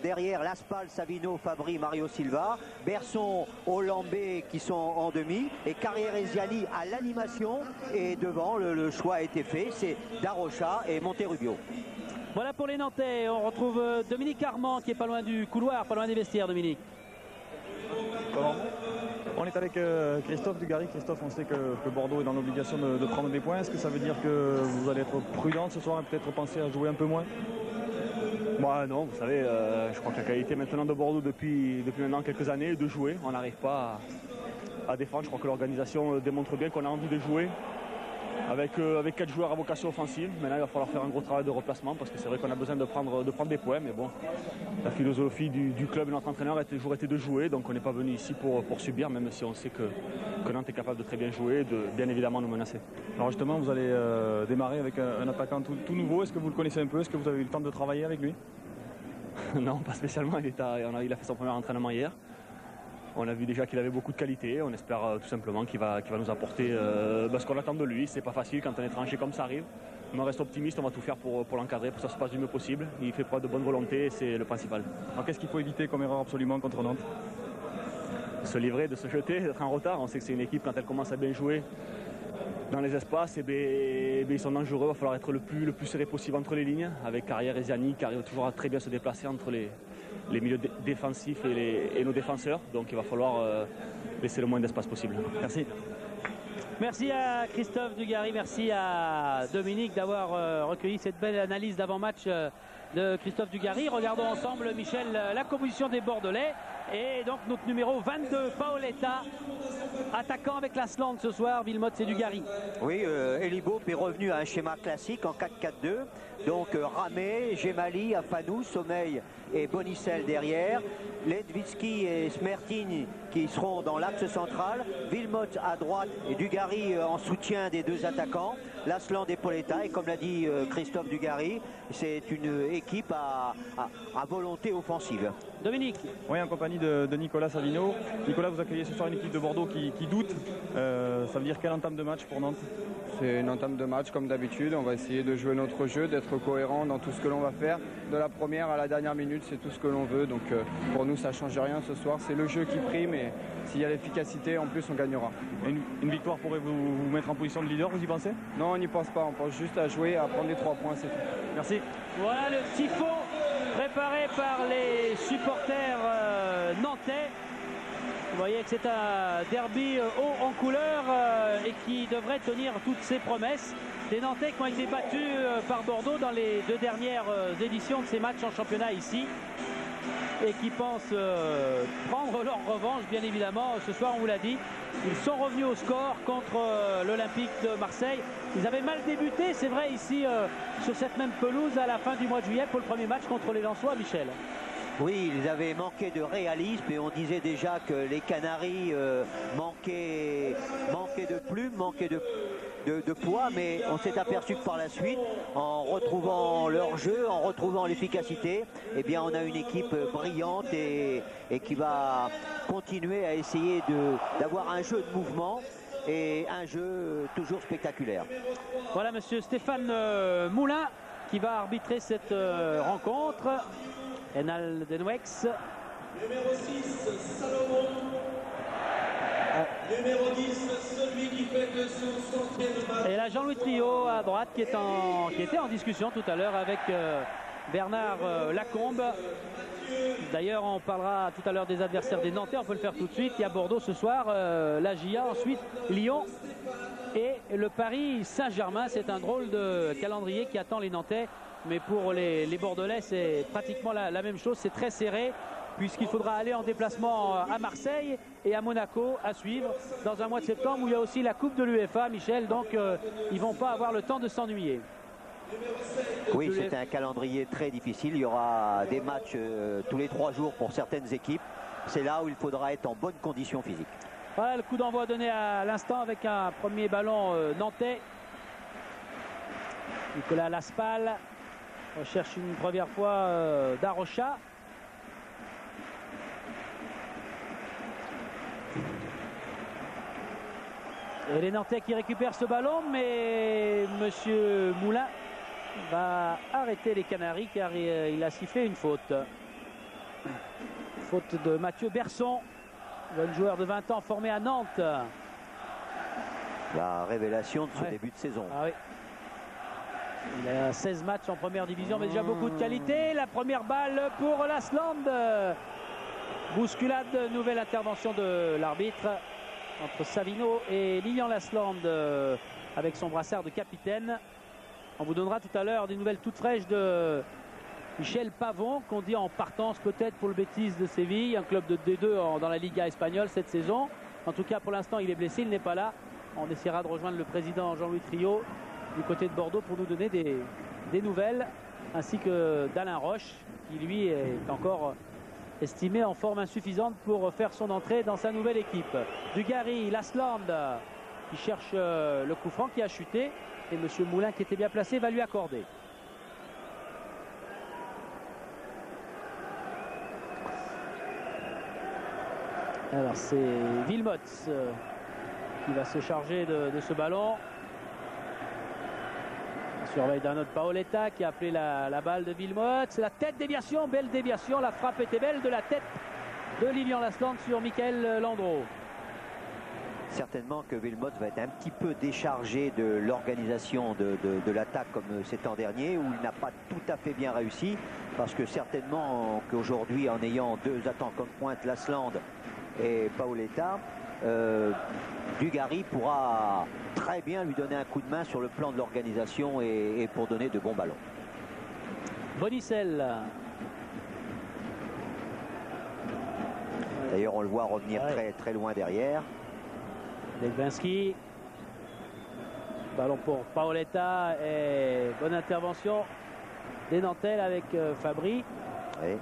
Derrière, Laspal, Savino, Fabri, Mario Silva, Berson, Olambé qui sont en demi et Carrière-Eziani à l'animation. Et devant, le choix a été fait, c'est Darocha et Monterrubio. Voilà pour les Nantais. On retrouve Dominique Armand qui est pas loin du couloir, pas loin des vestiaires. Dominique. Comment? On est avec Christophe Dugarry. Christophe, on sait que Bordeaux est dans l'obligation de prendre des points. Est-ce que ça veut dire que vous allez être prudent ce soir et peut-être penser à jouer un peu moins? Moi non, vous savez, je crois que la qualité maintenant de Bordeaux depuis maintenant quelques années est de jouer. On n'arrive pas à défendre. Je crois que l'organisation démontre bien qu'on a envie de jouer avec 4 joueurs à vocation offensive. Maintenant il va falloir faire un gros travail de replacement parce que c'est vrai qu'on a besoin de prendre des points. Mais bon, la philosophie du club et notre entraîneur a toujours été de jouer. Donc on n'est pas venu ici pour subir, même si on sait que Nantes est capable de très bien jouer et de bien évidemment nous menacer. Alors justement, vous allez démarrer avec un attaquant tout nouveau. Est-ce que vous le connaissez un peu? Est-ce que vous avez eu le temps de travailler avec lui? Non, pas spécialement. Il a fait son premier entraînement hier. On a vu déjà qu'il avait beaucoup de qualité. On espère tout simplement qu'il va nous apporter ce qu'on attend de lui. C'est pas facile quand un étranger comme ça arrive. Mais on reste optimiste, on va tout faire pour l'encadrer, pour que ça se passe du mieux possible. Il fait preuve de bonne volonté et c'est le principal. Alors qu'est-ce qu'il faut éviter comme erreur absolument contre Nantes? Se livrer, de se jeter, d'être en retard. On sait que c'est une équipe quand elle commence à bien jouer dans les espaces, et ils sont dangereux. Il va falloir être le plus serré possible entre les lignes, avec Carrière et Ziani qui arrivent toujours à très bien se déplacer entre les milieux défensifs et nos défenseurs. Donc il va falloir laisser le moins d'espace possible. Merci. Merci à Christophe Dugarry, merci à Dominique d'avoir recueilli cette belle analyse d'avant-match de Christophe Dugarry. Regardons ensemble, Michel, la composition des Bordelais. Et donc notre numéro 22, Paoletta, attaquant avec la slante ce soir. Villemot et Dugarry. Oui, Elibop est revenu à un schéma classique en 4-4-2. Donc Ramé, Gemali, Afanou, Sommeil et Bonicel derrière. Ledvitsky et Smertin qui seront dans l'axe central. Villemot à droite et Dugarry en soutien des deux attaquants. Lasland et Paoletta. Et comme l'a dit Christophe Dugarry, c'est une équipe à volonté offensive. Dominique. Oui, en compagnie de Nicolas Savino. Nicolas, vous accueillez ce soir une équipe de Bordeaux qui doute. Ça veut dire quelle entame de match pour Nantes? C'est une entame de match comme d'habitude. On va essayer de jouer notre jeu, d'être cohérent dans tout ce que l'on va faire. De la première à la dernière minute, c'est tout ce que l'on veut. Donc pour nous, ça ne change rien ce soir. C'est le jeu qui prime et s'il y a l'efficacité, en plus, on gagnera. Une victoire pourrait vous mettre en position de leader, vous y pensez? Non, on n'y pense pas. On pense juste à jouer, à prendre les 3 points, c'est tout. Merci. Voilà le tifo préparé par les supporters nantais. Vous voyez que c'est un derby haut en couleur et qui devrait tenir toutes ses promesses. Des Nantais qui ont été battus par Bordeaux dans les 2 dernières éditions de ces matchs en championnat ici. Et qui pensent prendre leur revanche, bien évidemment. Ce soir, on vous l'a dit, ils sont revenus au score contre l'Olympique de Marseille. Ils avaient mal débuté, c'est vrai, ici, sur cette même pelouse à la fin du mois de juillet pour le premier match contre les Lensois, Michel. Oui, ils avaient manqué de réalisme et on disait déjà que les Canaries manquaient de plumes, manquaient de poids, mais on s'est aperçu que par la suite, en retrouvant leur jeu, en retrouvant l'efficacité, eh bien on a une équipe brillante et qui va continuer à essayer d'avoir un jeu de mouvement et un jeu toujours spectaculaire. Voilà monsieur Stéphane Moulin qui va arbitrer cette rencontre. Enal Denwex. Numéro 6, Salomon. Numéro 10, celui qui fait de son 100e match. Et là, Jean-Louis Trio à droite qui était en discussion tout à l'heure avec Bernard Lacombe. D'ailleurs, on parlera tout à l'heure des adversaires des Nantais. On peut le faire tout de suite. Il y a Bordeaux ce soir, la GIA, ensuite Lyon et le Paris Saint-Germain. C'est un drôle de calendrier qui attend les Nantais. Mais pour les Bordelais, c'est pratiquement la même chose. C'est très serré puisqu'il faudra aller en déplacement à Marseille et à Monaco à suivre dans un mois de septembre où il y a aussi la Coupe de l'UEFA, Michel. Donc, ils ne vont pas avoir le temps de s'ennuyer. Oui, c'est un calendrier très difficile. Il y aura des matchs tous les 3 jours pour certaines équipes. C'est là où il faudra être en bonne condition physique. Voilà le coup d'envoi donné à l'instant avec un premier ballon nantais. Nicolas Laspal recherche une première fois Darocha. Et les Nantais qui récupèrent ce ballon, mais monsieur Moulin va arrêter les Canaries car il a sifflé une faute. Faute de Mathieu Berson, jeune joueur de 20 ans formé à Nantes. La révélation de ce Ouais. début de saison. Ah oui. Il a 16 matchs en première division, mais déjà beaucoup de qualité. La première balle pour l'Asland. Bousculade, nouvelle intervention de l'arbitre entre Savino et Lilian Lasland avec son brassard de capitaine. On vous donnera tout à l'heure des nouvelles toutes fraîches de Michel Pavon, qu'on dit en partance peut-être pour le Betis de Séville, un club de D2 dans la Liga espagnole cette saison. En tout cas, pour l'instant, il est blessé, il n'est pas là. On essaiera de rejoindre le président Jean-Louis Triot du côté de Bordeaux pour nous donner des nouvelles, ainsi que d'Alain Roche, qui lui est encore estimé en forme insuffisante pour faire son entrée dans sa nouvelle équipe. Dugarry, Lasland, qui cherche le coup franc qui a chuté, et M. Moulin, qui était bien placé, va lui accorder. Alors c'est Wilmots qui va se charger de ce ballon. Surveille d'un autre Paoletta qui a appelé la balle de Wilmots. La tête déviation, belle déviation. La frappe était belle de la tête de Lilian Lasland sur Michael Landreau. Certainement que Wilmots va être un petit peu déchargé de l'organisation de l'attaque comme cet an dernier, où il n'a pas tout à fait bien réussi, parce que certainement qu'aujourd'hui, en ayant deux attaquants comme pointe, Lasland et Paoletta, Dugarry pourra très bien lui donner un coup de main sur le plan de l'organisation et pour donner de bons ballons. Bonicel. D'ailleurs, on le voit revenir Ouais. très très loin derrière. Legwinski. Ballon pour Paoletta et bonne intervention des Nantais avec Fabry. Oui.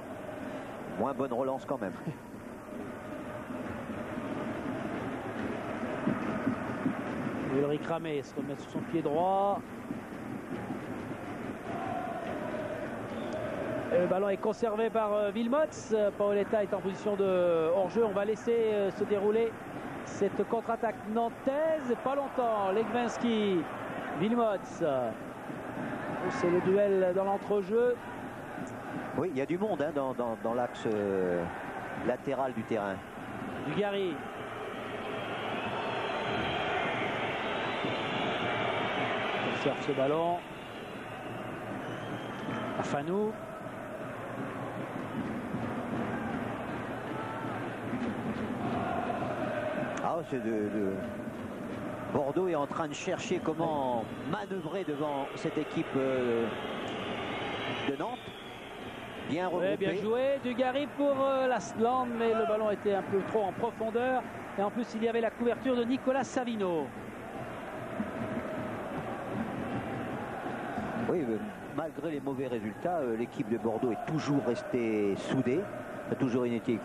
Moins bonne relance quand même. Ulrich Ramé se remet sur son pied droit. Et le ballon est conservé par Wilmots. Paoletta est en position de hors-jeu. On va laisser se dérouler cette contre-attaque nantaise. Pas longtemps. Legwinski, Wilmots. C'est le duel dans l'entrejeu. Oui, il y a du monde hein, dans l'axe latéral du terrain. Dugarry. Conserve ce ballon. Afanou. Ah, c'est Bordeaux est en train de chercher comment manœuvrer devant cette équipe de Nantes. Bien regroupé. Ouais, bien joué. Dugarry pour Lasland, mais le ballon était un peu trop en profondeur. Et en plus, il y avait la couverture de Nicolas Savino. Oui, malgré les mauvais résultats, l'équipe de Bordeaux est toujours restée soudée. C'est toujours une équipe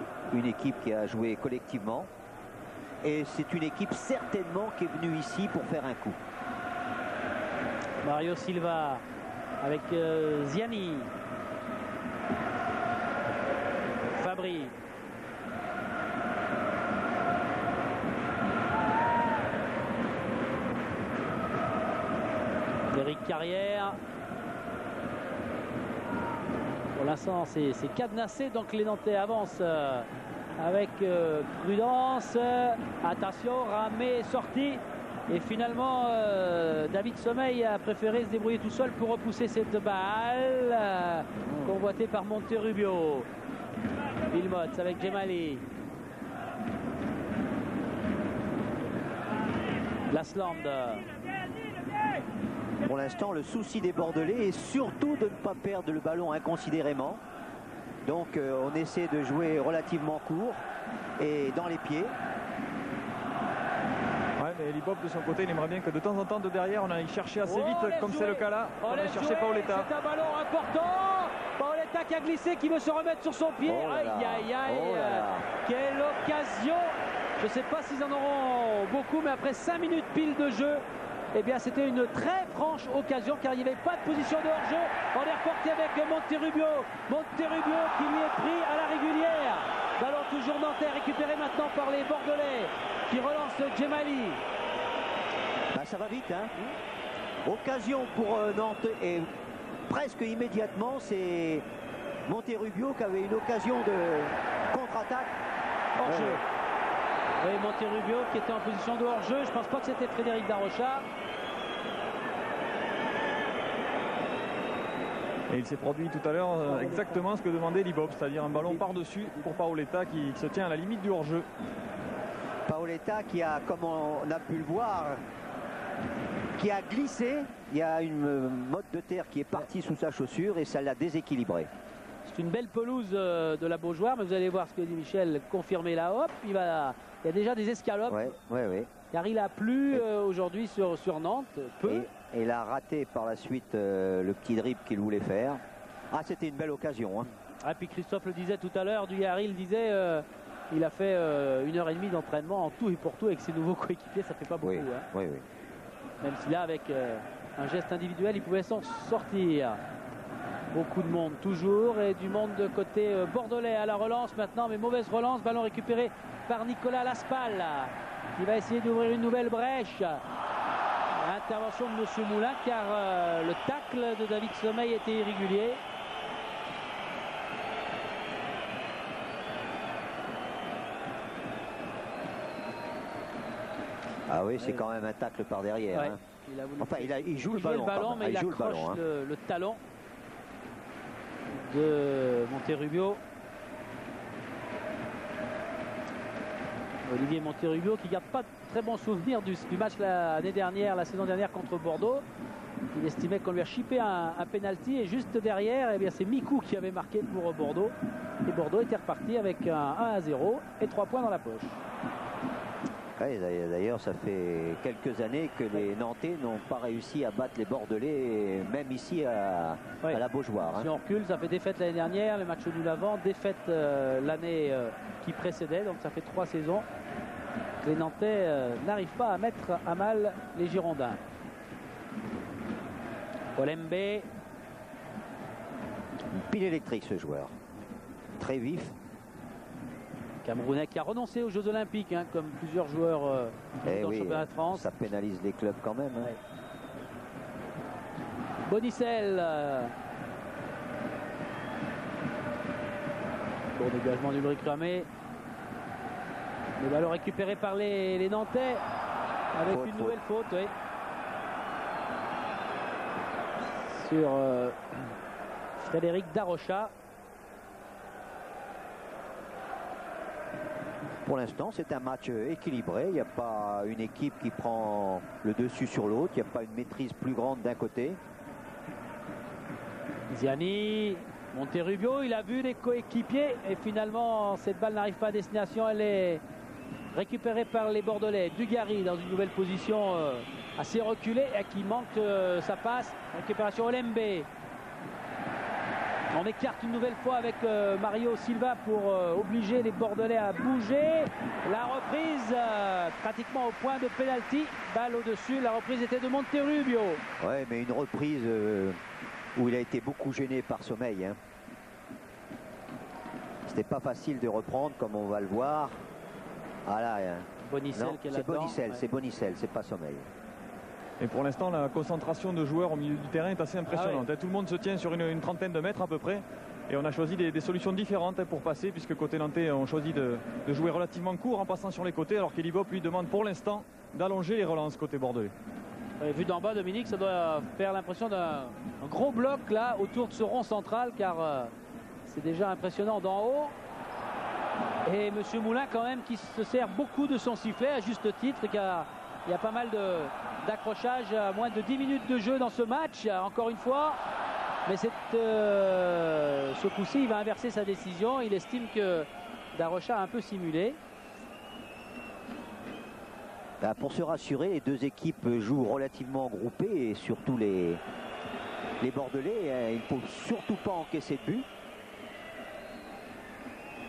qui a joué collectivement. Et c'est une équipe certainement qui est venue ici pour faire un coup. Mario Silva avec Ziani. Fabry. Eric Carrière. Pour l'instant, c'est cadenassé, donc les Nantais avancent avec prudence. Attention, Ramé est sorti. Et finalement, David Sommeil a préféré se débrouiller tout seul pour repousser cette balle convoitée par Monterrubio. Wilmots avec Djemali. Lasland. Pour l'instant, le souci des Bordelais est surtout de ne pas perdre le ballon inconsidérément. Donc on essaie de jouer relativement court et dans les pieds. Ouais, mais Libop de son côté, il aimerait bien que de temps en temps de derrière on aille chercher assez Oh, vite, laisse comme jouer. c'est le cas là. On aille chercher Paoletta. C'est un ballon important. Paoletta qui a glissé, qui veut se remettre sur son pied. Oh là Aïe, là. aïe, aïe. Oh là là. Quelle occasion. Je ne sais pas s'ils en auront beaucoup, mais après 5 minutes pile de jeu, eh bien c'était une très franche occasion car il n'y avait pas de position de hors-jeu. On est reporté avec Monterrubio. Monterrubio qui lui est pris à la régulière. Ballon toujours nantais, récupéré maintenant par les Bordelais qui relancent Djemali. Bah, ça va vite. Hein. Occasion pour Nantes et presque immédiatement, c'est Monterrubio qui avait une occasion de contre-attaque. Hors-jeu. Oui, Monterrubio qui était en position de hors-jeu. Je ne pense pas que c'était Frédéric Darocha. Et il s'est produit tout à l'heure exactement ce que demandait Libop, c'est-à-dire un ballon par-dessus pour Paoletta qui se tient à la limite du hors-jeu. Paoletta qui a, comme on a pu le voir, qui a glissé. Il y a une motte de terre qui est partie sous sa chaussure et ça l'a déséquilibré. C'est une belle pelouse de la Beaujoire, mais vous allez voir ce que dit Michel, confirmer la hop. Il y a déjà des escalopes. Ouais. Car il a plu aujourd'hui sur Nantes. Peu. Et il a raté par la suite le petit dribble qu'il voulait faire. Ah, c'était une belle occasion. Hein. Ah, puis Christophe le disait tout à l'heure, Dugarry le disait, il a fait 1h30 d'entraînement en tout et pour tout avec ses nouveaux coéquipiers, ça fait pas beaucoup. Oui. Même si là, avec un geste individuel, il pouvait s'en sortir. Beaucoup de monde toujours et du monde de côté bordelais à la relance maintenant, mais mauvaise relance, ballon récupéré par Nicolas Laspal qui va essayer d'ouvrir une nouvelle brèche. Intervention de M. Moulin car le tacle de David Sommeil était irrégulier. Ah oui, c'est quand même un tacle par derrière. Ouais. Hein. Il joue le ballon, mais il accroche le talon de Monterrubio. Olivier Monterrubio qui garde pas de très bons souvenirs du match la saison dernière contre Bordeaux. Il estimait qu'on lui a chippé un penalty et juste derrière, eh bien c'est Mikou qui avait marqué pour Bordeaux. Et Bordeaux était reparti avec un 1-0 et 3 points dans la poche. Ouais, d'ailleurs, ça fait quelques années que les Nantais n'ont pas réussi à battre les Bordelais, même ici à la Beaujoire. Si on recule, ça fait défaite l'année dernière, le match nul avant, défaite l'année qui précédait, donc ça fait 3 saisons. Les Nantais n'arrivent pas à mettre à mal les Girondins. Olembe. Une pile électrique ce joueur. Très vif. Camerounais qui a renoncé aux Jeux Olympiques, hein, comme plusieurs joueurs dans le championnat de France. Ça pénalise les clubs quand même. Hein. Bonicel. Bon dégagement du brick ramé. Le ballon récupéré par les Nantais avec une nouvelle faute. Oui. Sur Frédéric Darocha. Pour l'instant, c'est un match équilibré. Il n'y a pas une équipe qui prend le dessus sur l'autre. Il n'y a pas une maîtrise plus grande d'un côté. Ziani, Monterrubio, il a vu des coéquipiers et finalement cette balle n'arrive pas à destination. Elle est récupérée par les Bordelais. Dugarry dans une nouvelle position assez reculée et qui manque sa passe. Récupération Olembe. On écarte une nouvelle fois avec Mario Silva pour obliger les Bordelais à bouger. La reprise pratiquement au point de pénalty. Balle au-dessus. La reprise était de Monterrubio. Ouais, mais une reprise où il a été beaucoup gêné par Sommeil. Hein. C'était pas facile de reprendre comme on va le voir. Ah là, Bonicel qui est là-dedans. C'est Bonicel, c'est pas Sommeil. Et pour l'instant, la concentration de joueurs au milieu du terrain est assez impressionnante. Tout le monde se tient sur une trentaine de mètres à peu près. Et on a choisi des solutions différentes pour passer, puisque côté nantais, on choisit de jouer relativement court en passant sur les côtés, alors qu'Elibop lui demande pour l'instant d'allonger les relances côté bordelais. Vu d'en bas, Dominique, ça doit faire l'impression d'un gros bloc là autour de ce rond central, car c'est déjà impressionnant d'en haut. Et M. Moulin quand même qui se sert beaucoup de son sifflet à juste titre, car il y a pas mal d'accrochage à moins de 10 minutes de jeu dans ce match, encore une fois. Mais ce coup-ci, il va inverser sa décision. Il estime que Darocha a un peu simulé. Pour se rassurer, les deux équipes jouent relativement groupées et surtout les Bordelais, il ne faut surtout pas encaisser de but.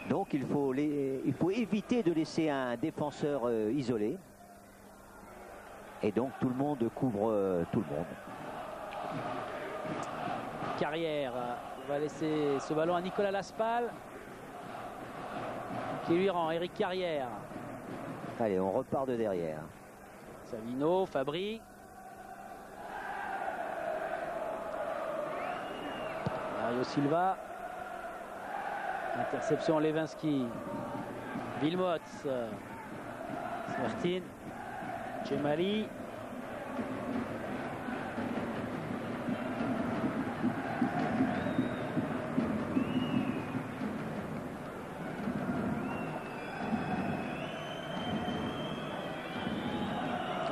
Donc il faut éviter de laisser un défenseur isolé. Et donc tout le monde couvre tout le monde. Carrière va laisser ce ballon à Nicolas Laspal qui lui rend Eric Carrière. Allez, on repart de derrière. Savino, Fabry. Mario Silva. Interception Lewinsky. Wilmots. Smertin. Djemali.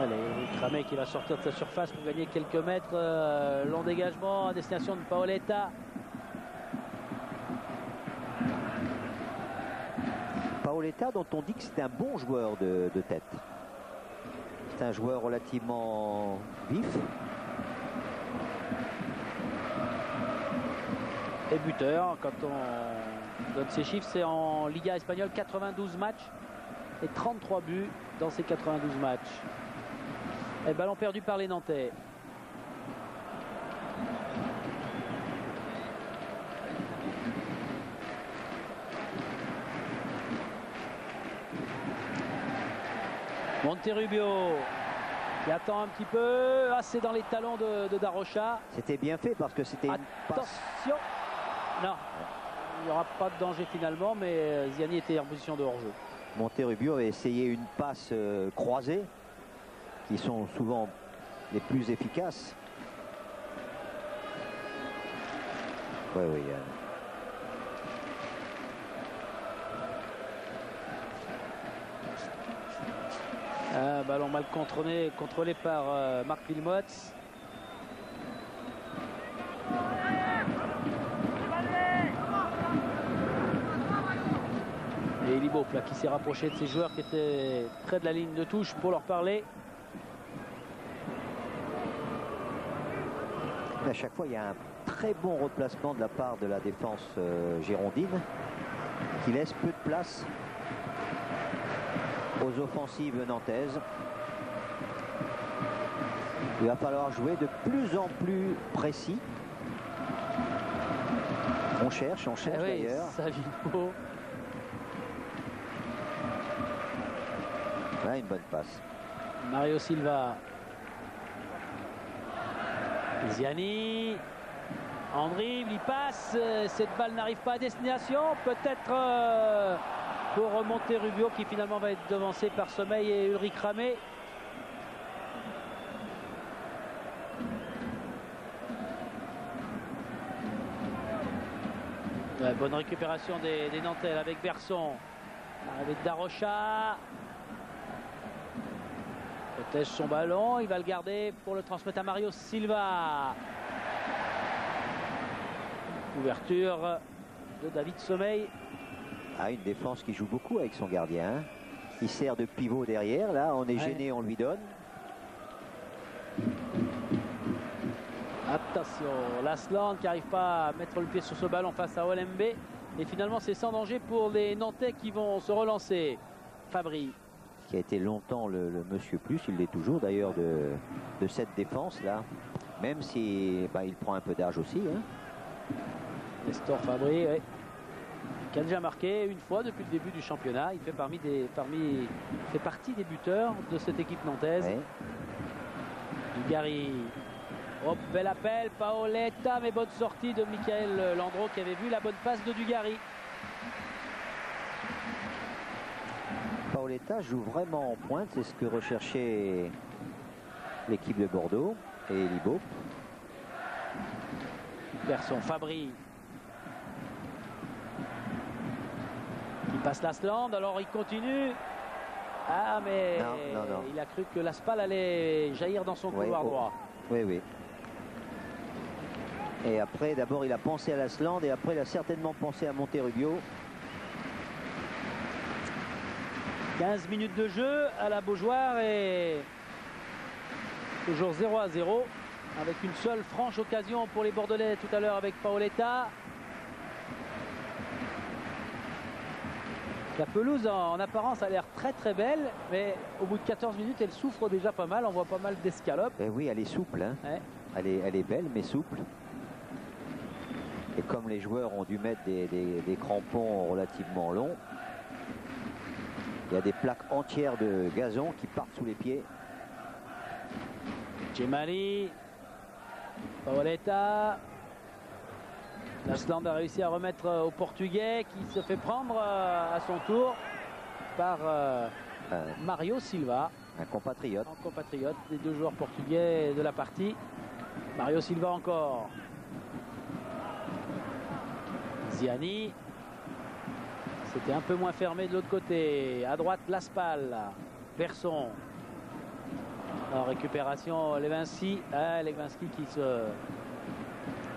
Allez, Cramé qui va sortir de sa surface pour gagner quelques mètres. Long dégagement à destination de Paoletta. Paoletta, dont on dit que c'est un bon joueur de tête. C'est un joueur relativement vif. Et buteur, quand on donne ses chiffres, c'est en Liga espagnole, 92 matchs et 33 buts dans ces 92 matchs. Et ballon perdu par les Nantais. Monterrubio qui attend un petit peu. Ah, c'est dans les talons de Darocha. C'était bien fait parce que c'était une passe. Attention. Non, il n'y aura pas de danger finalement, mais Ziani était en position de hors-jeu. Monterubio avait essayé une passe croisée, qui sont souvent les plus efficaces. Oui, oui. Un ballon mal contrôlé par Marc Wilmots. Et Libop là qui s'est rapproché de ses joueurs qui étaient près de la ligne de touche pour leur parler. À chaque fois, il y a un très bon replacement de la part de la défense girondine qui laisse peu de place aux offensives nantaises. Il va falloir jouer de plus en plus précis. On cherche d'ailleurs. Savino. Là, une bonne passe. Mario Silva. Ziani. En dribble, il passe. Cette balle n'arrive pas à destination. Peut-être pour remonter Rubio qui finalement va être devancé par Sommeil et Ulrich Ramé. Ouais, bonne récupération des Nantais avec Berson. Avec Darocha. Protège son ballon, il va le garder pour le transmettre à Mario Silva. Ouverture de David Sommeil. Ah, une défense qui joue beaucoup avec son gardien. Il sert de pivot derrière. Là, on est gêné, on lui donne. Attention, Lasland qui n'arrive pas à mettre le pied sur ce ballon face à Olembe. Et finalement, c'est sans danger pour les Nantais qui vont se relancer. Fabry. Qui a été longtemps le monsieur plus, il l'est toujours d'ailleurs de cette défense-là. Même si il prend un peu d'âge aussi. Hein. Nestor Fabry, ouais. Qui a déjà marqué une fois depuis le début du championnat. Il fait fait partie des buteurs de cette équipe nantaise. Ouais. Dugarry. Oh, bel appel, Paoletta, mais bonne sortie de Michael Landreau qui avait vu la bonne passe de Dugarry. Paoletta joue vraiment en pointe, c'est ce que recherchait l'équipe de Bordeaux et Libo. Berson, Fabry. Il passe Lasland, alors il continue. Ah, mais non. Il a cru que l'Aspal allait jaillir dans son couloir droit. Oui, oui. Et après, d'abord, il a pensé à Lasland et après, il a certainement pensé à Monterubio. 15 minutes de jeu à la Beaujoire et toujours 0-0 avec une seule franche occasion pour les Bordelais tout à l'heure avec Paoletta. La pelouse en apparence a l'air très très belle, mais au bout de 14 minutes elle souffre déjà pas mal, on voit pas mal d'escalopes. Et oui, elle est souple, hein. Ouais. Elle est belle mais souple. Et comme les joueurs ont dû mettre des crampons relativement longs, il y a des plaques entières de gazon qui partent sous les pieds. Djemali, Paoletta. L'Asland a réussi à remettre au Portugais qui se fait prendre à son tour par Mario Silva. Un compatriote. Un compatriote des deux joueurs portugais de la partie. Mario Silva encore. Ziani. C'était un peu moins fermé de l'autre côté. À droite, Laspal. Persson. En récupération, Levinsky. Levinsky qui se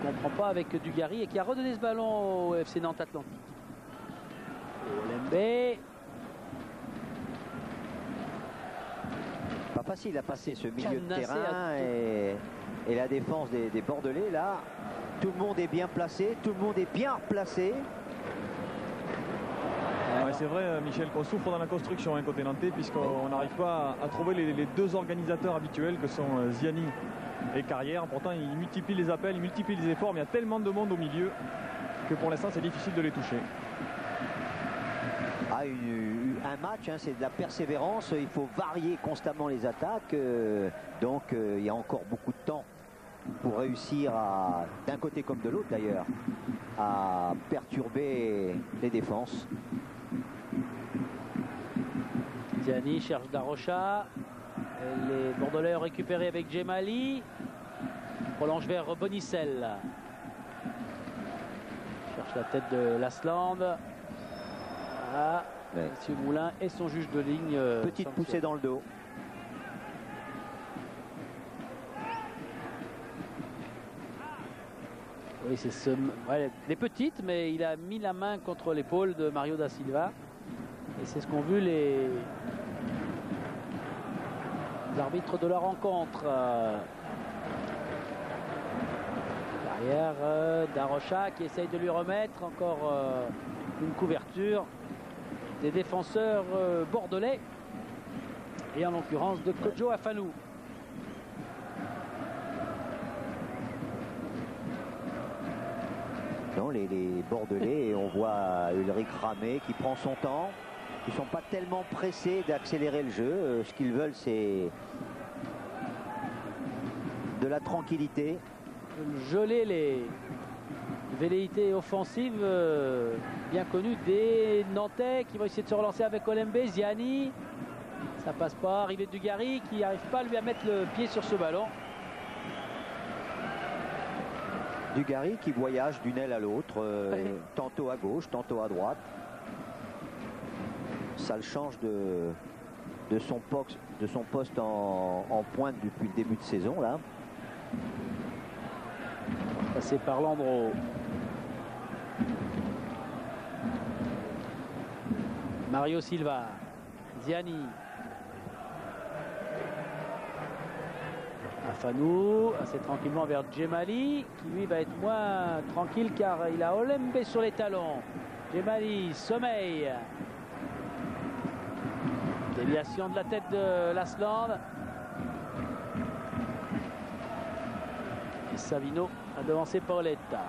comprend pas avec Dugarry et qui a redonné ce ballon au FC Nantes Atlantique. Olembe. Pas facile à passer ce milieu de terrain et la défense des Bordelais. Là, tout le monde est bien placé, tout le monde est bien replacé. Ouais, c'est vrai, Michel, qu'on souffre dans la construction côté nantais, puisqu'on n'arrive pas à trouver les deux organisateurs habituels que sont Ziani et Carrière. Pourtant, ils multiplient les appels, ils multiplient les efforts, mais il y a tellement de monde au milieu que pour l'instant, c'est difficile de les toucher. Un match, c'est de la persévérance, il faut varier constamment les attaques, donc il y a encore beaucoup de temps pour réussir d'un côté comme de l'autre d'ailleurs, à perturber les défenses. Ziani cherche Darocha, les Bordelais ont récupéré avec Djemali, prolonge vers Bonicel, cherche la tête de Lasland. Monsieur Moulin et son juge de ligne. Petite poussée dans le dos. Oui, c'est les petites, mais il a mis la main contre l'épaule de Mario da Silva. Et c'est ce qu'ont vu les arbitres de la rencontre. Derrière, Darocha qui essaye de lui remettre encore une couverture des défenseurs bordelais et en l'occurrence de Kodjo Afanou. Non, les Bordelais, on voit Ulrich Ramé qui prend son temps. Ils ne sont pas tellement pressés d'accélérer le jeu. Ce qu'ils veulent, c'est de la tranquillité. Geler les velléités offensives bien connues des Nantais qui vont essayer de se relancer avec Olembe. Ziani, ça passe pas. Arrivé de Dugarry qui n'arrive pas lui à mettre le pied sur ce ballon. Dugarry qui voyage d'une aile à l'autre, tantôt à gauche, tantôt à droite. Ça le change de son poste en pointe depuis le début de saison là. Passé par Landreau. Mario Silva. Ziani. Afanou, assez tranquillement vers Djemali, qui lui va être moins tranquille car il a Olembe sur les talons. Djemali, sommeil. Déviation de la tête de Lasland. Et Savino a devancé Paoletta.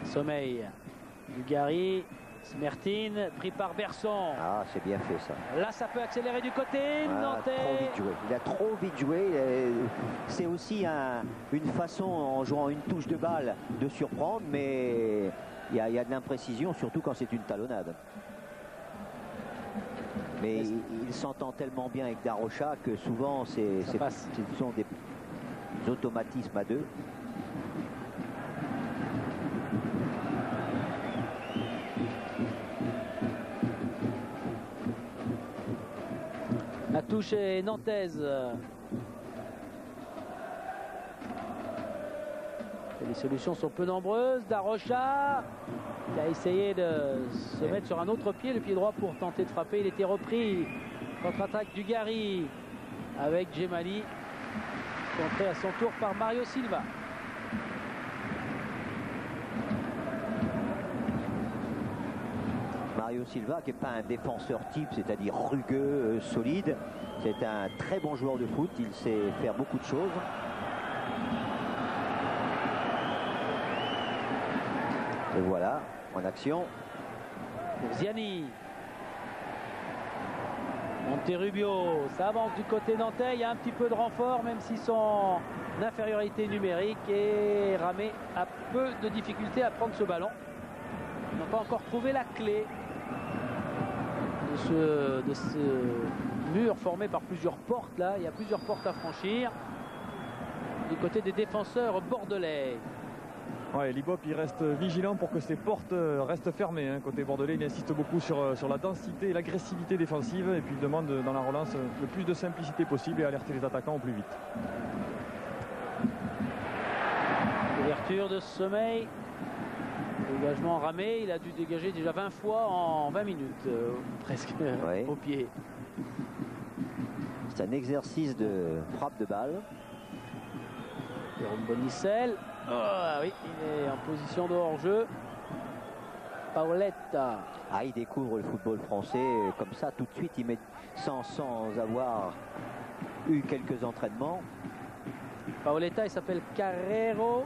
Sommeil. Dugarry. Smertin pris par Berson. Ah, c'est bien fait ça. Là, ça peut accélérer du côté nantais. Trop vite joué. Il a trop vite joué. C'est aussi une façon, en jouant une touche de balle, de surprendre, mais il y a de l'imprécision, surtout quand c'est une talonnade. Mais il s'entend tellement bien avec Darocha que souvent, ce sont des automatismes à deux. La touche est nantaise. Et les solutions sont peu nombreuses. Darocha qui a essayé de se mettre sur un autre pied, le pied droit pour tenter de frapper. Il était repris. Contre-attaque Dugarry avec Djemali. Contré à son tour par Mario Silva. Mario Silva qui n'est pas un défenseur type, c'est-à-dire rugueux, solide. C'est un très bon joueur de foot, il sait faire beaucoup de choses. Et voilà, en action. Ziani. Monterrubio, ça avance du côté nantais, il y a un petit peu de renfort, même s'ils sont en infériorité numérique, et Ramé a peu de difficulté à prendre ce ballon. Ils n'ont pas encore trouvé la clé de ce mur formé par plusieurs portes là. Il y a plusieurs portes à franchir du côté des défenseurs bordelais. Ouais, Libop il reste vigilant pour que ces portes restent fermées. Hein. Côté bordelais, il insiste beaucoup sur la densité et l'agressivité défensive, et puis il demande dans la relance le plus de simplicité possible et alerter les attaquants au plus vite. Ouverture de sommeil. Dégagement Ramé, il a dû dégager déjà 20 fois en 20 minutes, presque, ouais. au pied. C'est un exercice de frappe de balle. Jérôme Bonicel. Oh, oui, il est en position de hors-jeu. Paoletta. Ah, il découvre le football français comme ça, tout de suite, il met sans avoir eu quelques entraînements. Paoletta, il s'appelle Carrero,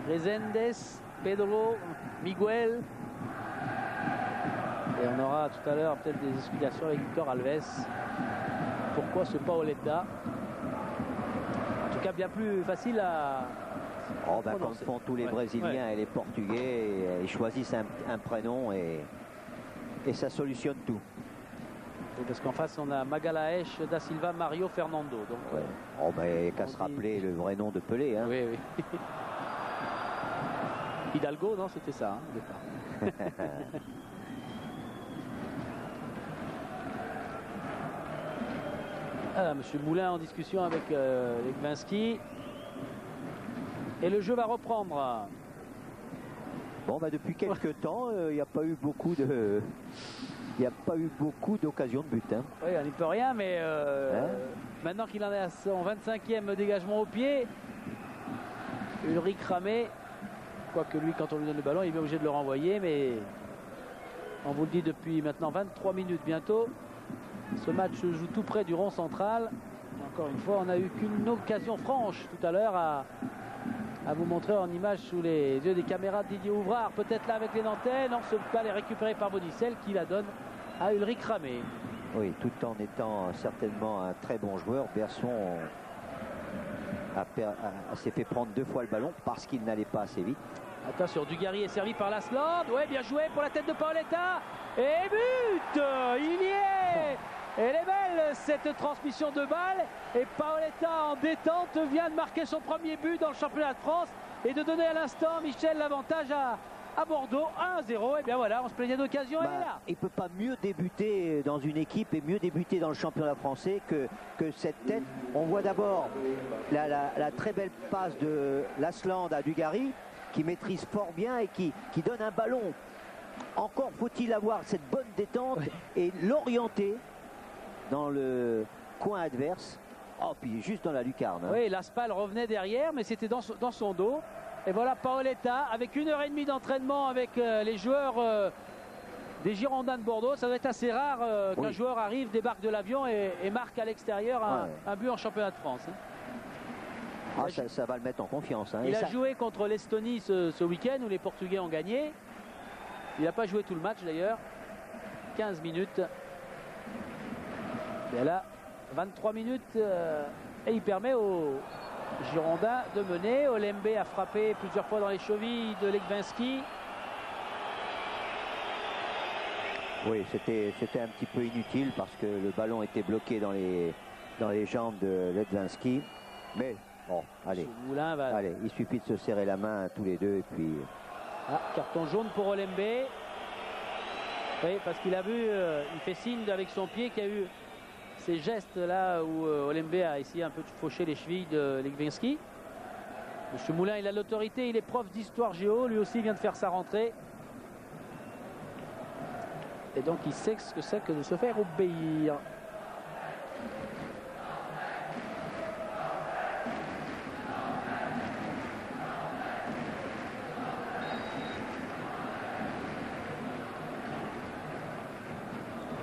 Resendes, Pedro, Miguel. Et on aura tout à l'heure peut-être des explications avec Victor Alves. Pourquoi ce Paoletta? En tout cas, bien plus facile à... Oh, ben, comme font tous les Brésiliens et les Portugais, ils choisissent un prénom et ça solutionne tout. Et parce qu'en face, on a Magalhaes, Da Silva, Mario, Fernando. Donc, ouais. Oh, ben, qu'à se rappeler le vrai nom de Pelé. Hein. Oui, oui. Hidalgo, non, c'était ça, hein, au départ. Ah, Monsieur Moulin en discussion avec Legwinski. Et le jeu va reprendre. Bon, bah, depuis quelques temps, il n'y a pas eu beaucoup de... Il n'y a pas eu beaucoup d'occasions de but. Hein. Oui, on n'y peut rien, mais maintenant qu'il en est à son 25e dégagement au pied, Ulrich Ramé, quoique lui, quand on lui donne le ballon, il est obligé de le renvoyer, mais on vous le dit depuis maintenant 23 minutes bientôt. Ce match se joue tout près du rond central. Encore une fois, on n'a eu qu'une occasion franche tout à l'heure à vous montrer en image sous les yeux des caméras de Didier Ouvrard. Peut-être là avec les Nantais. Non, ce balle est récupéré par Bonicel qui la donne à Ulrich Ramé. Oui, tout en étant certainement un très bon joueur, Berson s'est fait prendre 2 fois le ballon parce qu'il n'allait pas assez vite. Attention, Dugarry est servi par Lasland. Oui, bien joué pour la tête de Paoletta. Et but! Il y est! Elle est belle cette transmission de balle. Et Paoletta en détente vient de marquer son premier but dans le championnat de France et de donner à l'instant, Michel, l'avantage à Bordeaux. 1-0. Et bien voilà, on se plaignait d'occasion, elle est là. Il ne peut pas mieux débuter dans une équipe et mieux débuter dans le championnat français que cette tête. On voit d'abord la très belle passe de Lasland à Dugarry qui maîtrise fort bien et qui donne un ballon. Encore faut-il avoir cette bonne détente et l'orienter dans le coin adverse. Oh, puis juste dans la lucarne. Hein. Oui, l'Aspal revenait derrière, mais c'était dans son dos. Et voilà Paoletta avec 1h30 d'entraînement avec les joueurs des Girondins de Bordeaux. Ça doit être assez rare qu'un joueur arrive, débarque de l'avion et marque à l'extérieur un but en championnat de France. Hein. Ah, ça va le mettre en confiance. Hein. Il a joué contre l'Estonie ce week-end où les Portugais ont gagné. Il n'a pas joué tout le match d'ailleurs. 15 minutes. Et là, 23 minutes et il permet aux Girondins de mener. Olembe a frappé plusieurs fois dans les chevilles de Legwinski. Oui, c'était un petit peu inutile parce que le ballon était bloqué dans les jambes de Legwinski. Mais bon, allez, allez, il suffit de se serrer la main tous les deux et puis... Ah, carton jaune pour Olembe. Oui, parce qu'il a vu, il fait signe avec son pied qu'il y a eu ces gestes là où Olembe a essayé un peu de faucher les chevilles de Legwinski. Monsieur Moulin, il a l'autorité, il est prof d'histoire géo, lui aussi vient de faire sa rentrée. Et donc il sait ce que c'est que de se faire obéir.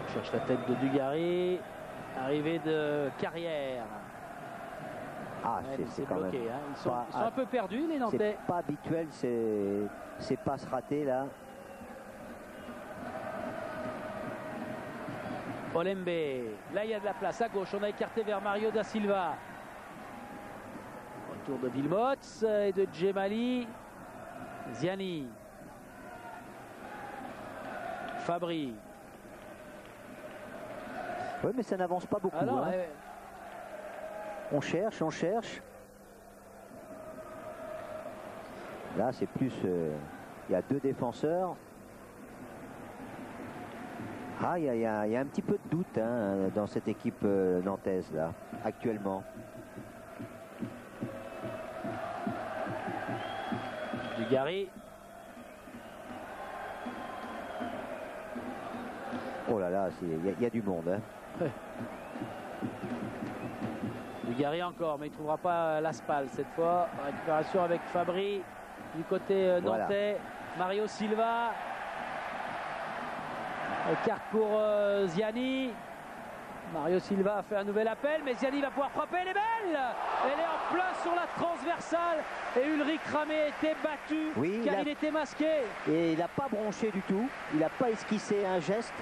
On cherche la tête de Dugarry. Arrivée de Carrière. Ah, c'est quand bloqué, même... hein. Ils sont un peu perdus, les Nantais. C'est pas habituel, ces passes ratées là. Olembe, là il y a de la place à gauche, on a écarté vers Mario da Silva. Retour de Wilmots et de Djemali. Ziani. Fabry. Oui, mais ça n'avance pas beaucoup. Alors, hein. On cherche, on cherche. Là, c'est plus... il y a deux défenseurs. Ah, il y a un petit peu de doute hein, dans cette équipe nantaise, là, actuellement. Dugarry. Oh là là, il y a du monde. Hein. Dugarry encore, mais il ne trouvera pas l'Aspal cette fois. Récupération avec Fabry du côté nantais. Voilà. Mario Silva. Carte pour Ziani. Mario Silva a fait un nouvel appel, mais Ziani va pouvoir frapper. Elle est belle. Elle est en plein sur la transversale. Et Ulrich Ramé était battu car il était masqué. Et il n'a pas bronché du tout. Il n'a pas esquissé un geste.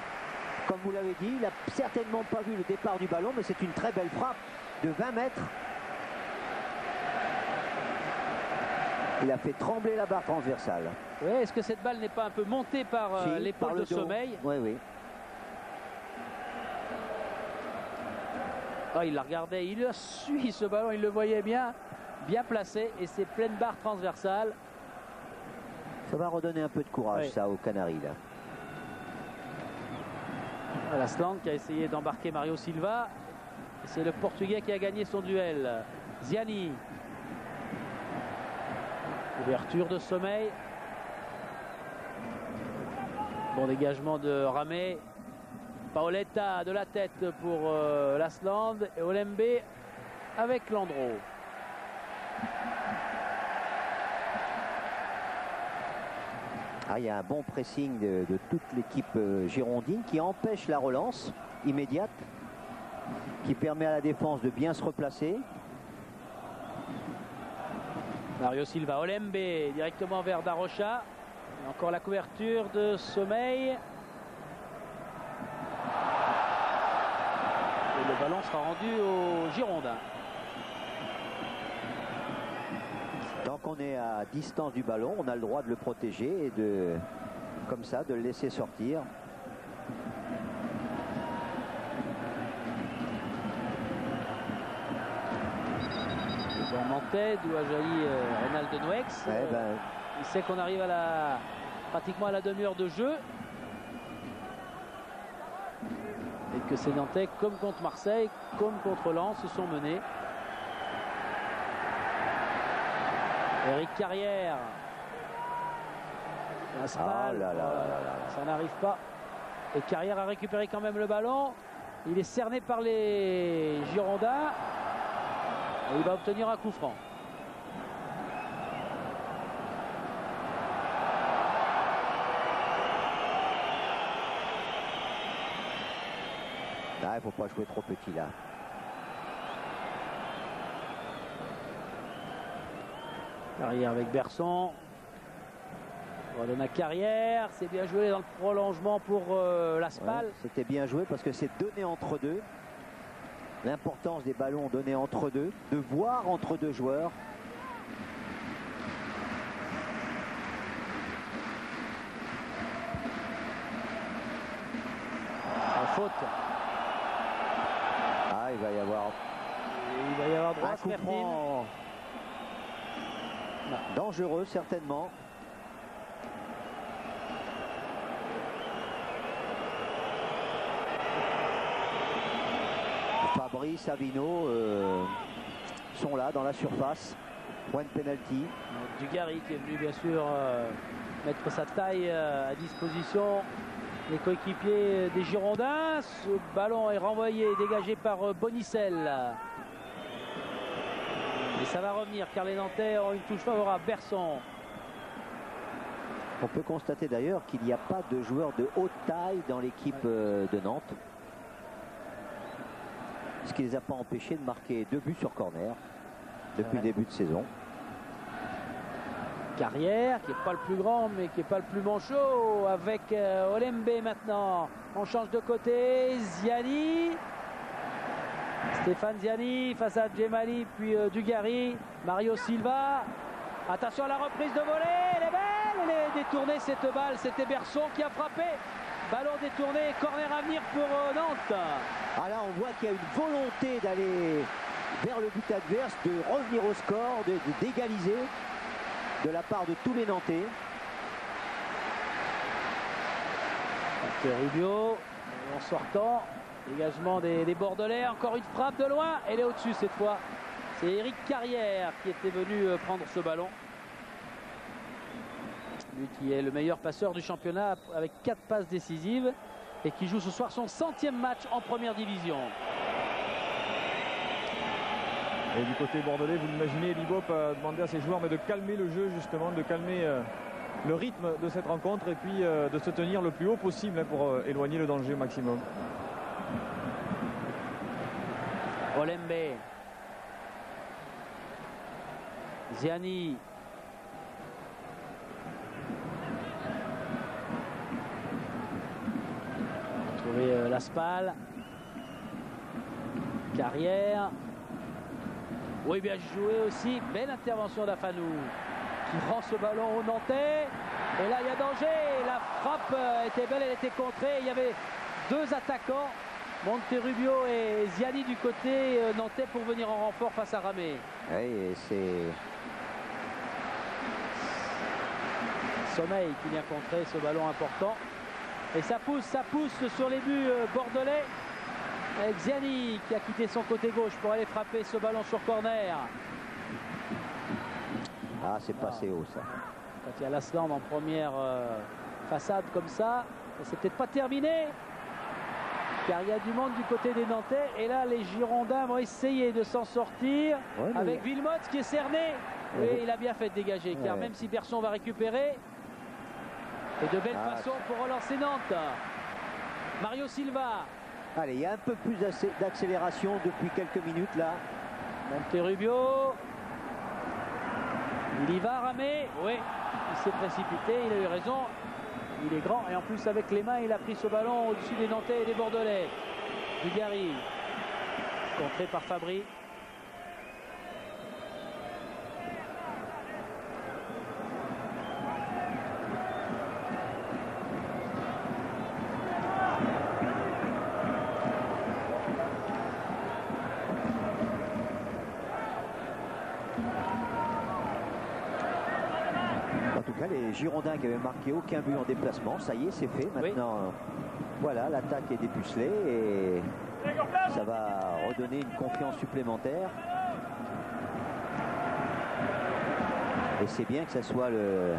Comme vous l'avez dit, il n'a certainement pas vu le départ du ballon, mais c'est une très belle frappe de 20 mètres. Il a fait trembler la barre transversale. Oui, est-ce que cette balle n'est pas un peu montée par l'épaule de Sommeil? Oui, oui. Oh, il la regardait, il suit ce ballon, il le voyait bien placé et c'est pleine barre transversale. Ça va redonner un peu de courage, ça, aux Canaries, là. L'Asland qui a essayé d'embarquer Mario Silva. C'est le Portugais qui a gagné son duel. Ziani. Ouverture de Sommeil. Bon dégagement de Ramé. Paoletta de la tête pour l'Asland. Et Olembe avec Landreau. Ah, il y a un bon pressing de toute l'équipe girondine qui empêche la relance immédiate, qui permet à la défense de bien se replacer. Mario Silva, Olembe directement vers Darocha. Et encore la couverture de Sommeil. Et le ballon sera rendu aux Girondins. Tant qu'on est à distance du ballon, on a le droit de le protéger et comme ça, de le laisser sortir. Le bon Nantais, d'où a jailli Reynald de Noex. Il sait qu'on arrive pratiquement à la demi-heure de jeu. Et que ces Nantais, comme contre Marseille, comme contre Lens, se sont menés. Eric Carrière. Ça n'arrive pas. Et Carrière a récupéré quand même le ballon. Il est cerné par les Girondins. Et il va obtenir un coup franc. Il ne faut pas jouer trop petit là. Carrière avec Berson. On donne à Carrière. C'est bien joué dans le prolongement pour l'Aspal. Ouais, c'était bien joué parce que c'est donné entre deux. L'importance des ballons donnés entre deux, de voir entre deux joueurs. En faute. Ah, il va y avoir droit à coup franc dangereux certainement. Fabry, Savino sont là dans la surface. Point de pénalty. Dugarry qui est venu bien sûr mettre sa taille à disposition des coéquipiers des Girondins. Ce ballon est renvoyé, dégagé par Bonicel. Et ça va revenir car les Nantais ont une touche favorable. Berson. On peut constater d'ailleurs qu'il n'y a pas de joueurs de haute taille dans l'équipe de Nantes. Ce qui ne les a pas empêchés de marquer 2 buts sur corner depuis le début de saison. Carrière, qui n'est pas le plus grand, mais qui n'est pas le plus manchot, avec Olembe maintenant. On change de côté, Ziani. Stéphane Ziani face à Djemali, puis Dugarry. Mario Silva. Attention à la reprise de volée, elle est belle, elle est détournée cette balle, c'était Berson qui a frappé. Ballon détourné, corner à venir pour Nantes. Ah là, on voit qu'il y a une volonté d'aller vers le but adverse, de revenir au score, d'égaliser de la part de tous les Nantais. Rubio en sortant, dégagement des Bordelais, encore une frappe de loin, elle est au-dessus cette fois. C'est Eric Carrière qui était venu prendre ce ballon. Lui qui est le meilleur passeur du championnat avec 4 passes décisives et qui joue ce soir son 100e match en première division. Et du côté bordelais, vous l'imaginez, Libop a demandé à ses joueurs de calmer le jeu, justement, de calmer le rythme de cette rencontre et puis de se tenir le plus haut possible pour éloigner le danger au maximum. Olembe. Ziani. Trouver Laspal. Carrière. Oui, bien joué aussi. Belle intervention d'Afanou qui rend ce ballon au Nantais. Et là, il y a danger. La frappe était belle, elle était contrée. Il y avait 2 attaquants, Monterrubio et Ziani du côté nantais pour venir en renfort face à Ramé. Oui, c'est Sommeil qui vient contrer ce ballon important. Et ça pousse sur les buts bordelais. Avec Ziani qui a quitté son côté gauche pour aller frapper ce ballon sur corner. Ah, c'est passé haut ça. Quand il y a Lasland en première façade comme ça, c'est peut-être pas terminé. Car il y a du monde du côté des Nantais. Et là, les Girondins vont essayer de s'en sortir avec Villemot qui est cerné. Et il a bien fait de dégager. Car même si Berson va récupérer, et de belle façon pour relancer Nantes. Mario Silva. Allez, il y a un peu plus d'accélération depuis quelques minutes là. Monterrubio. Il y va, Ramé. Oui, il s'est précipité, il a eu raison. Il est grand et en plus avec les mains, il a pris ce ballon au-dessus des Nantais et des Bordelais. Dugarry. Contré par Fabry. Les Girondins qui avaient marqué aucun but en déplacement, ça y est, c'est fait. Maintenant, voilà, l'attaque est dépucelée et ça va redonner une confiance supplémentaire. Et c'est bien que ce soit le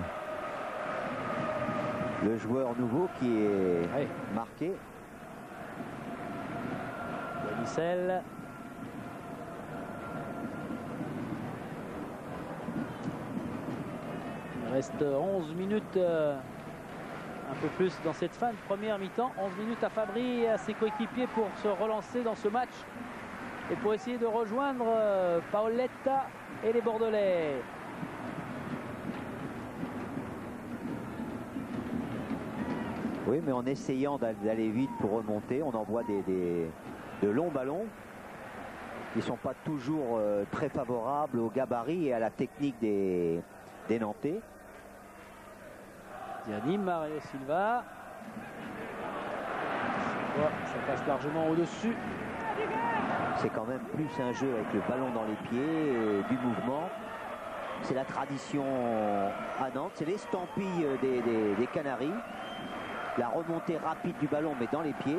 joueur nouveau qui est marqué. Denisel. Il reste 11 minutes, un peu plus dans cette fin de première mi-temps. 11 minutes à Fabry et à ses coéquipiers pour se relancer dans ce match et pour essayer de rejoindre Paoletta et les Bordelais. Oui, mais en essayant d'aller vite pour remonter, on envoie de longs ballons qui ne sont pas toujours très favorables au gabarit et à la technique des Nantais. Ziani, Mario Silva. Ça passe largement au-dessus. C'est quand même plus un jeu avec le ballon dans les pieds, et du mouvement. C'est la tradition à Nantes, c'est l'estampille des Canaries. La remontée rapide du ballon, mais dans les pieds.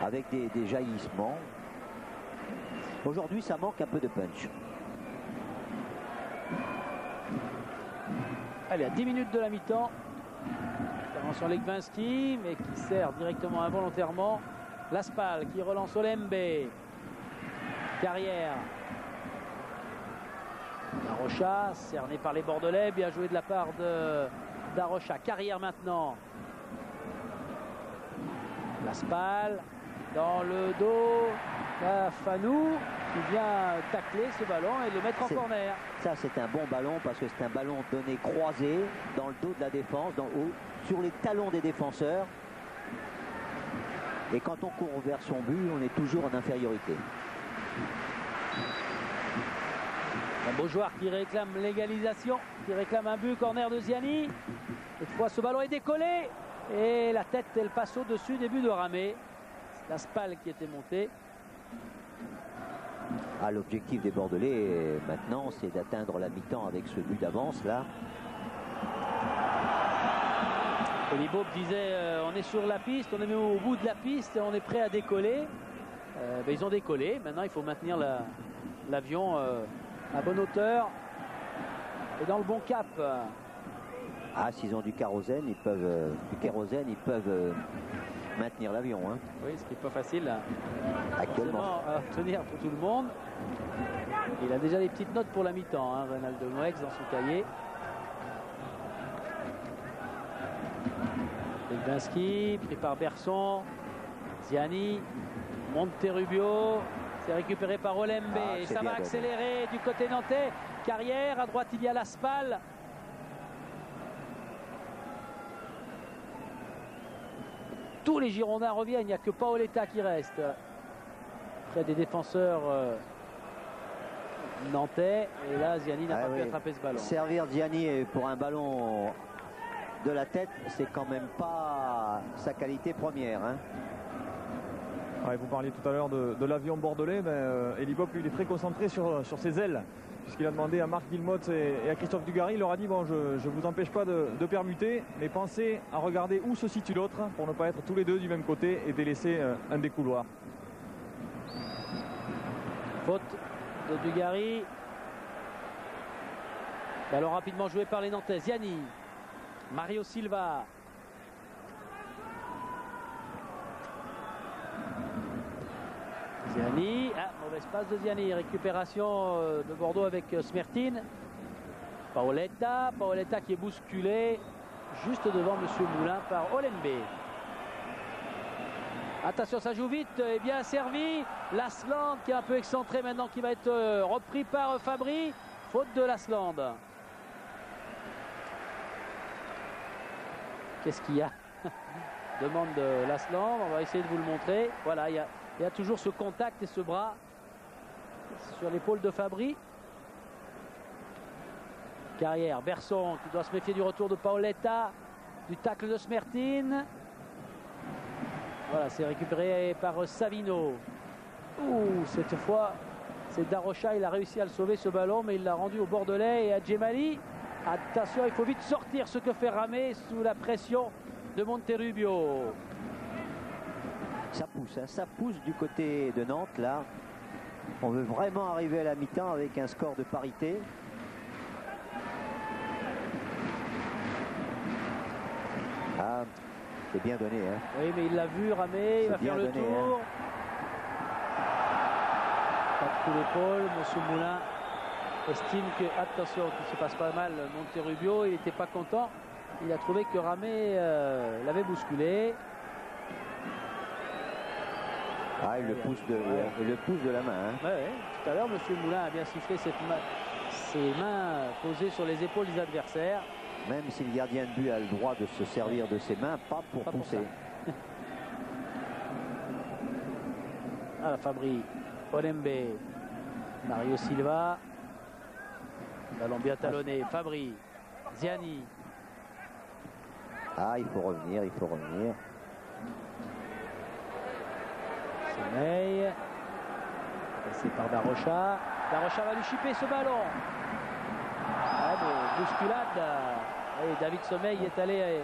Avec des jaillissements. Aujourd'hui, ça manque un peu de punch. Allez, à 10 minutes de la mi-temps. Intervention Legwinski, mais qui sert directement involontairement. Laspal qui relance Olembe. Carrière. Darocha, cerné par les Bordelais. Bien joué de la part de Darocha. Carrière maintenant. Laspal. Dans le dos. Fanou. qui vient tacler ce ballon et le mettre en corner. Ça, c'est un bon ballon parce que c'est un ballon donné croisé dans le dos de la défense, sur les talons des défenseurs. Et quand on court vers son but, on est toujours en infériorité. Un beau joueur qui réclame l'égalisation, qui réclame un but, corner de Ziani. Cette fois, ce ballon est décollé et la tête, elle passe au-dessus des buts de Ramé. La Spal qui était montée. Ah, l'objectif des Bordelais maintenant, c'est d'atteindre la mi-temps avec ce but d'avance là. Oli Bob disait on est sur la piste, on est même au bout de la piste et on est prêt à décoller. Ils ont décollé, maintenant il faut maintenir l'avion à bonne hauteur et dans le bon cap. Ah, s'ils ont du kérosène, ils peuvent maintenir l'avion. Hein. Oui, ce qui n'est pas facile actuellement à obtenir pour tout le monde. Il a déjà des petites notes pour la mi-temps, hein, Reynaldo Moex dans son cahier. Leglinski, pris par Berson, Ziani, Monterrubio, c'est récupéré par Olembe, et ça va accélérer du côté nantais. Carrière, à droite il y a la Spal. Tous les Girondins reviennent, il n'y a que Paoletta qui reste. Près des défenseurs nantais, et là Ziani n'a pas pu attraper ce ballon. Servir Ziani pour un ballon de la tête, c'est quand même pas sa qualité première. Hein. Ouais, vous parliez tout à l'heure de l'avion bordelais. Eli Bob, lui, il est très concentré sur ses ailes, puisqu'il a demandé à Marc Guilmotte et à Christophe Dugarry. Il leur a dit bon, je ne vous empêche pas de permuter, mais pensez à regarder où se situe l'autre pour ne pas être tous les deux du même côté et délaisser un des couloirs. Faute de Dugarry. Ballon rapidement joué par les Nantais. Ziani, Mario Silva. Ziani, mauvaise passe de Ziani, récupération de Bordeaux avec Smertin. Paoletta qui est bousculé juste devant Monsieur Moulin par Olembe. Attention, ça joue vite et bien servi. Lasland qui est un peu excentré maintenant, qui va être repris par Fabry. Faute de Lasland. Qu'est-ce qu'il y a? Demande de Lasland, on va essayer de vous le montrer. Voilà, il y a toujours ce contact et ce bras sur l'épaule de Fabry. Carrière, Berson qui doit se méfier du retour de Paoletta, du tacle de Smertin. Voilà, c'est récupéré par Savino. Cette fois, c'est Darocha, il a réussi à le sauver ce ballon, mais il l'a rendu au Bordelais et à Djemali. Attention, il faut vite sortir, ce que fait Ramé sous la pression de Monterubio. Ça pousse, hein, ça pousse du côté de Nantes là. On veut vraiment arriver à la mi-temps avec un score de parité. Ah, c'est bien donné. Hein. Oui, mais il l'a vu, Ramé, il va faire le tour. Pas de coup d'épaule, Monsieur Moulin estime que, attention, qu'il se passe pas mal, Monterubio, il n'était pas content. Il a trouvé que Ramé l'avait bousculé. Ah, il le pousse de la main. Hein. Ouais. Tout à l'heure, Monsieur Moulin a bien sifflé ses mains posées sur les épaules des adversaires. Même si le gardien de but a le droit de se servir de ses mains, pas pour pousser. Ah, Fabry, Olembe, Mario Silva. Ballon bien talonné, Fabry, Ziani. Ah, il faut revenir, il faut revenir. Sommeil. Passé par Darocha. Darocha va lui chipper ce ballon. Bousculade. Et David Sommeil est allé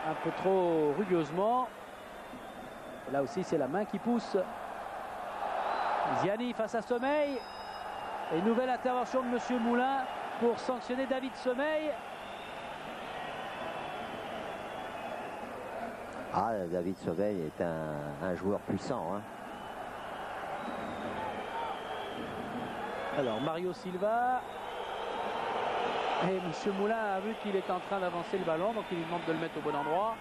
un peu trop rugueusement. Et là aussi, c'est la main qui pousse. Ziani face à Sommeil. Et nouvelle intervention de Monsieur Moulin pour sanctionner David Sommeil. Ah, David Sommeil est un joueur puissant. Hein. Alors, Mario Silva. Et M. Moulin a vu qu'il est en train d'avancer le ballon, donc il lui demande de le mettre au bon endroit.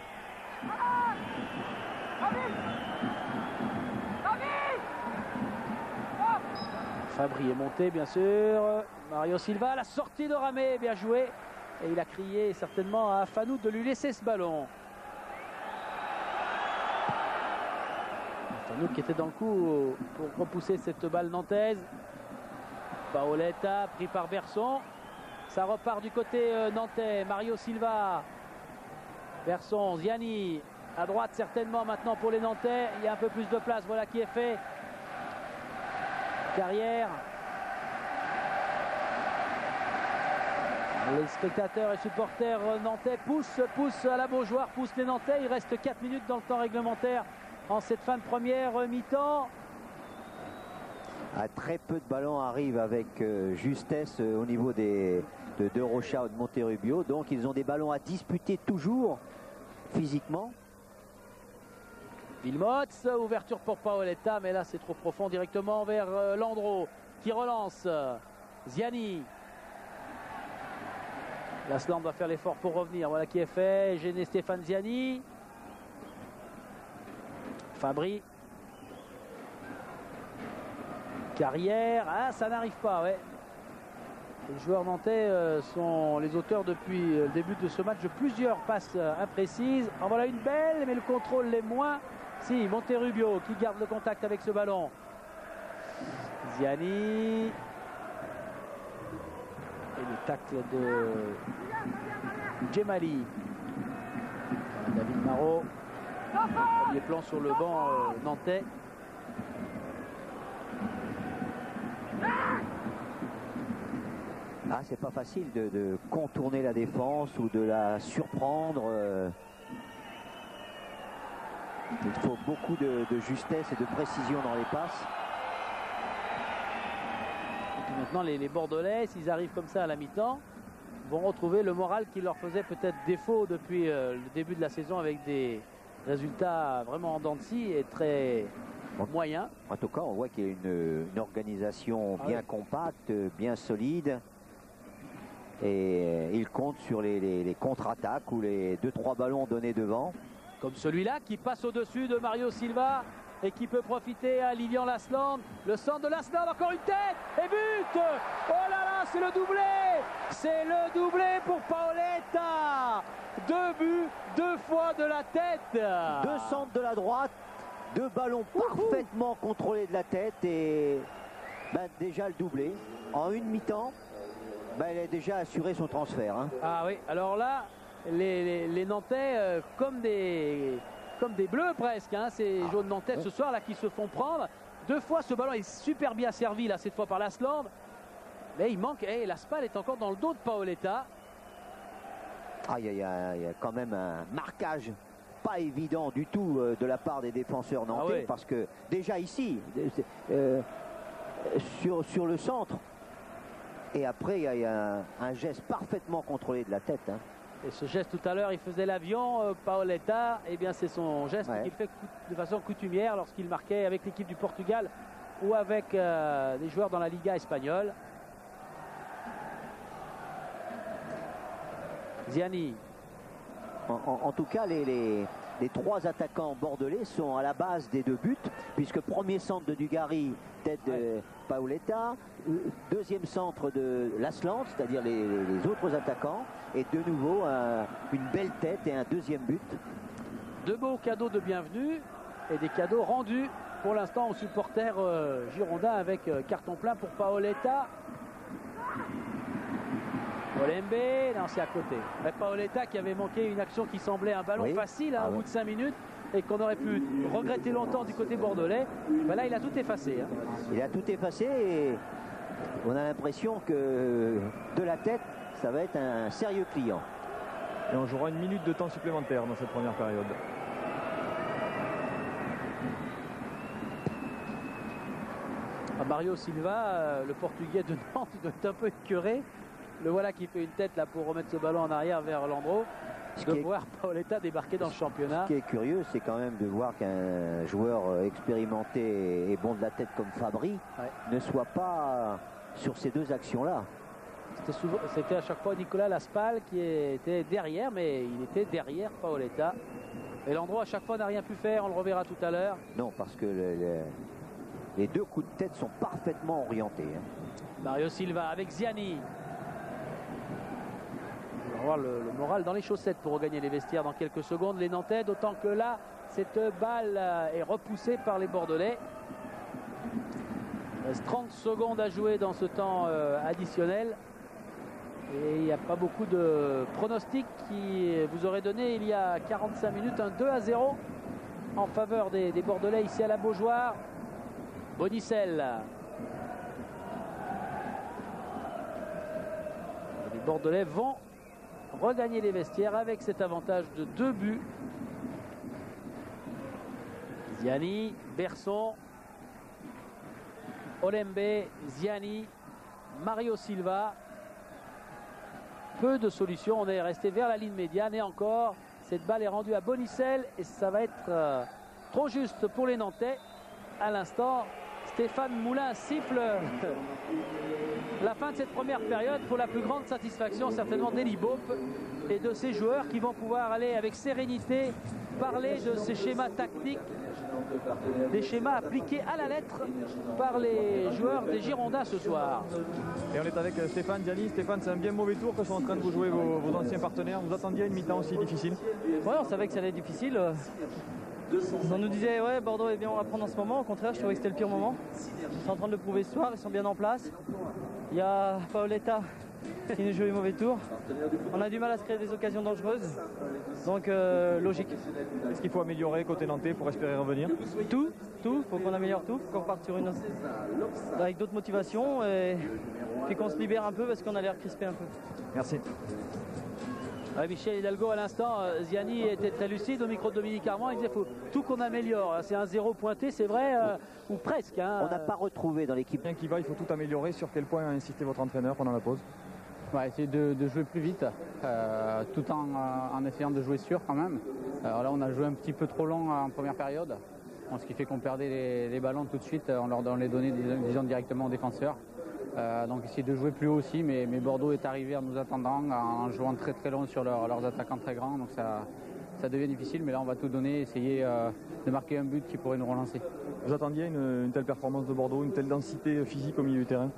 Fabry est monté, bien sûr. Mario Silva, la sortie de Ramé, bien joué. Et il a crié certainement à Fanout de lui laisser ce ballon. Fanout qui était dans le coup pour repousser cette balle nantaise. Paoletta pris par Berson. Ça repart du côté nantais. Mario Silva. Berson, Ziani. À droite certainement maintenant pour les Nantais. Il y a un peu plus de place. Voilà qui est fait. Carrière. Les spectateurs et supporters nantais poussent à la Beaujoire, poussent les Nantais. Il reste 4 minutes dans le temps réglementaire en cette fin de première mi-temps. Très peu de ballons arrivent avec justesse au niveau de Rocha ou de Monterrubio. Donc ils ont des ballons à disputer toujours physiquement. Wilmots, ouverture pour Paoletta, mais là c'est trop profond, directement vers Landreau qui relance. Ziani. Lasland va faire l'effort pour revenir. Voilà qui est fait. Gêné Stéphane Ziani. Fabry. Carrière. Ah, ça n'arrive pas, ouais. Les joueurs nantais sont les auteurs depuis le début de ce match de plusieurs passes imprécises. En voilà une belle, mais le contrôle l'est moins. Si, Monterrubio qui garde le contact avec ce ballon. Ziani. Et le tacle de Djemali. David Marot. Premier plan sur le banc nantais. Ah, c'est pas facile de contourner la défense ou de la surprendre. Il faut beaucoup de justesse et de précision dans les passes. Maintenant, les Bordelais, s'ils arrivent comme ça à la mi-temps, vont retrouver le moral qui leur faisait peut-être défaut depuis le début de la saison avec des résultats vraiment en dents de scie et très moyens. En tout cas, on voit qu'il y a une organisation bien compacte, bien solide. Et il compte sur les contre-attaques ou les 2-3 ballons donnés devant. Comme celui-là qui passe au-dessus de Mario Silva. Et qui peut profiter à Lilian Lasland. Le centre de Lasland, encore une tête et but. Oh là là, c'est le doublé. C'est le doublé pour Paoletta. 2 buts, 2 fois de la tête. 2 centres de la droite, 2 ballons parfaitement contrôlés de la tête. Et déjà le doublé. En une mi-temps, elle a déjà assuré son transfert. Hein. Ah oui, alors là, les Nantais, comme des bleus presque, hein, ces jaunes nantais ce soir là qui se font prendre. 2 fois ce ballon est super bien servi là cette fois par Lasland. Mais il manque, la Spal est encore dans le dos de Paoletta. Ah, il y a quand même un marquage pas évident du tout de la part des défenseurs nantais. Parce que déjà ici, sur le centre, et après il y a un geste parfaitement contrôlé de la tête. Hein. Et ce geste tout à l'heure, il faisait l'avion, Paoletta, et bien c'est son geste qu'il fait de façon coutumière lorsqu'il marquait avec l'équipe du Portugal ou avec des joueurs dans la Liga espagnole. Ziani. En tout cas, les 3 attaquants bordelais sont à la base des 2 buts, puisque premier centre de Dugarry, tête de Paoletta, deuxième centre de Lasland, c'est-à-dire les autres attaquants, et de nouveau une belle tête et un deuxième but. 2 beaux cadeaux de bienvenue et des cadeaux rendus pour l'instant aux supporters girondins avec carton plein pour Paoletta. Olembe, non, c'est à côté. Paoletta qui avait manqué une action qui semblait un ballon facile au bout de 5 minutes et qu'on aurait pu regretter longtemps du côté bordelais. Là, il a tout effacé. Hein. Il a tout effacé et on a l'impression que de la tête, ça va être un sérieux client. Et on jouera 1 minute de temps supplémentaire dans cette première période. Mario Silva, le Portugais de Nantes, doit être un peu écœuré. Le voilà qui fait une tête là pour remettre ce ballon en arrière vers Landreau. De voir Paoletta débarquer dans le championnat. Ce qui est curieux, c'est quand même de voir qu'un joueur expérimenté et bon de la tête comme Fabry ne soit pas sur ces 2 actions-là. C'était à chaque fois Nicolas Laspal qui était derrière, mais il était derrière Paoletta. Et Landreau à chaque fois n'a rien pu faire, on le reverra tout à l'heure. Non, parce que Les deux coups de tête sont parfaitement orientés. Mario Silva avec Ziani. On va voir le moral dans les chaussettes pour regagner les vestiaires dans quelques secondes. Les Nantais, d'autant que là, cette balle est repoussée par les Bordelais. Il reste 30 secondes à jouer dans ce temps additionnel. Et il n'y a pas beaucoup de pronostics qui vous auraient donné il y a 45 minutes un 2-0 en faveur des Bordelais ici à la Beaujoire. Bonicel. Les Bordelais vont regagner les vestiaires avec cet avantage de 2 buts. Ziani, Berson, Olembe, Ziani, Mario Silva. Peu de solutions, on est resté vers la ligne médiane et encore cette balle est rendue à Bonicel et ça va être trop juste pour les Nantais. À l'instant, Stéphane Moulin siffle la fin de cette première période pour la plus grande satisfaction certainement d'Eli Bope et de ses joueurs qui vont pouvoir aller avec sérénité parler de ces schémas tactiques, des schémas appliqués à la lettre par les joueurs des Girondins ce soir. Et on est avec Stéphane Ziani. Stéphane, c'est un bien mauvais tour que sont en train de vous jouer vos anciens partenaires. Vous attendiez une mi-temps aussi difficile? Ouais, on savait que ça allait être difficile. On nous disait ouais, Bordeaux est bien à prendre en ce moment. Au contraire, je trouvais que c'était le pire moment. Ils sont en train de le prouver ce soir, ils sont bien en place. Il y a Paoletta qui nous joue les mauvais tours. On a du mal à se créer des occasions dangereuses. Donc logique. Est-ce qu'il faut améliorer côté nantais pour espérer revenir? Tout, faut qu'on améliore tout, faut qu'on reparte sur une avec d'autres motivations et puis qu'on se libère un peu parce qu'on a l'air crispé un peu. Merci. Ouais, Michel Hidalgo à l'instant, Ziani était très lucide au micro de Dominique Armand, il disait faut tout qu'on améliore. C'est un 0 pointé, c'est vrai, ou presque. Hein. On n'a pas retrouvé dans l'équipe. Bien qu'il va, il faut tout améliorer. Sur quel point a insisté votre entraîneur pendant la pause? Essayer de jouer plus vite, tout en essayant de jouer sûr quand même. Alors là, on a joué un petit peu trop long en première période, ce qui fait qu'on perdait les ballons tout de suite. On les donnait disons, directement aux défenseurs. Donc essayer de jouer plus haut aussi, mais Bordeaux est arrivé en nous attendant, en jouant très très long sur leurs attaquants très grands. Donc ça devient difficile, mais là on va tout donner, essayer de marquer un but qui pourrait nous relancer. Vous attendiez une telle performance de Bordeaux, une telle densité physique au milieu du terrain?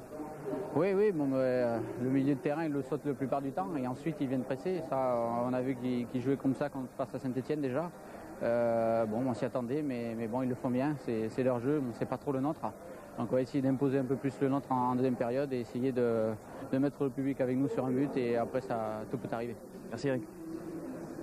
Oui, le milieu de terrain, il le saute la plupart du temps et ensuite ils viennent presser. Ça, on a vu qu'ils jouaient comme ça quand on passe à Saint-Etienne déjà. On s'y attendait, mais bon, ils le font bien, c'est leur jeu, c'est pas trop le nôtre. Donc on va essayer d'imposer un peu plus le nôtre en deuxième période et essayer de mettre le public avec nous sur un but et après tout peut arriver. Merci Eric.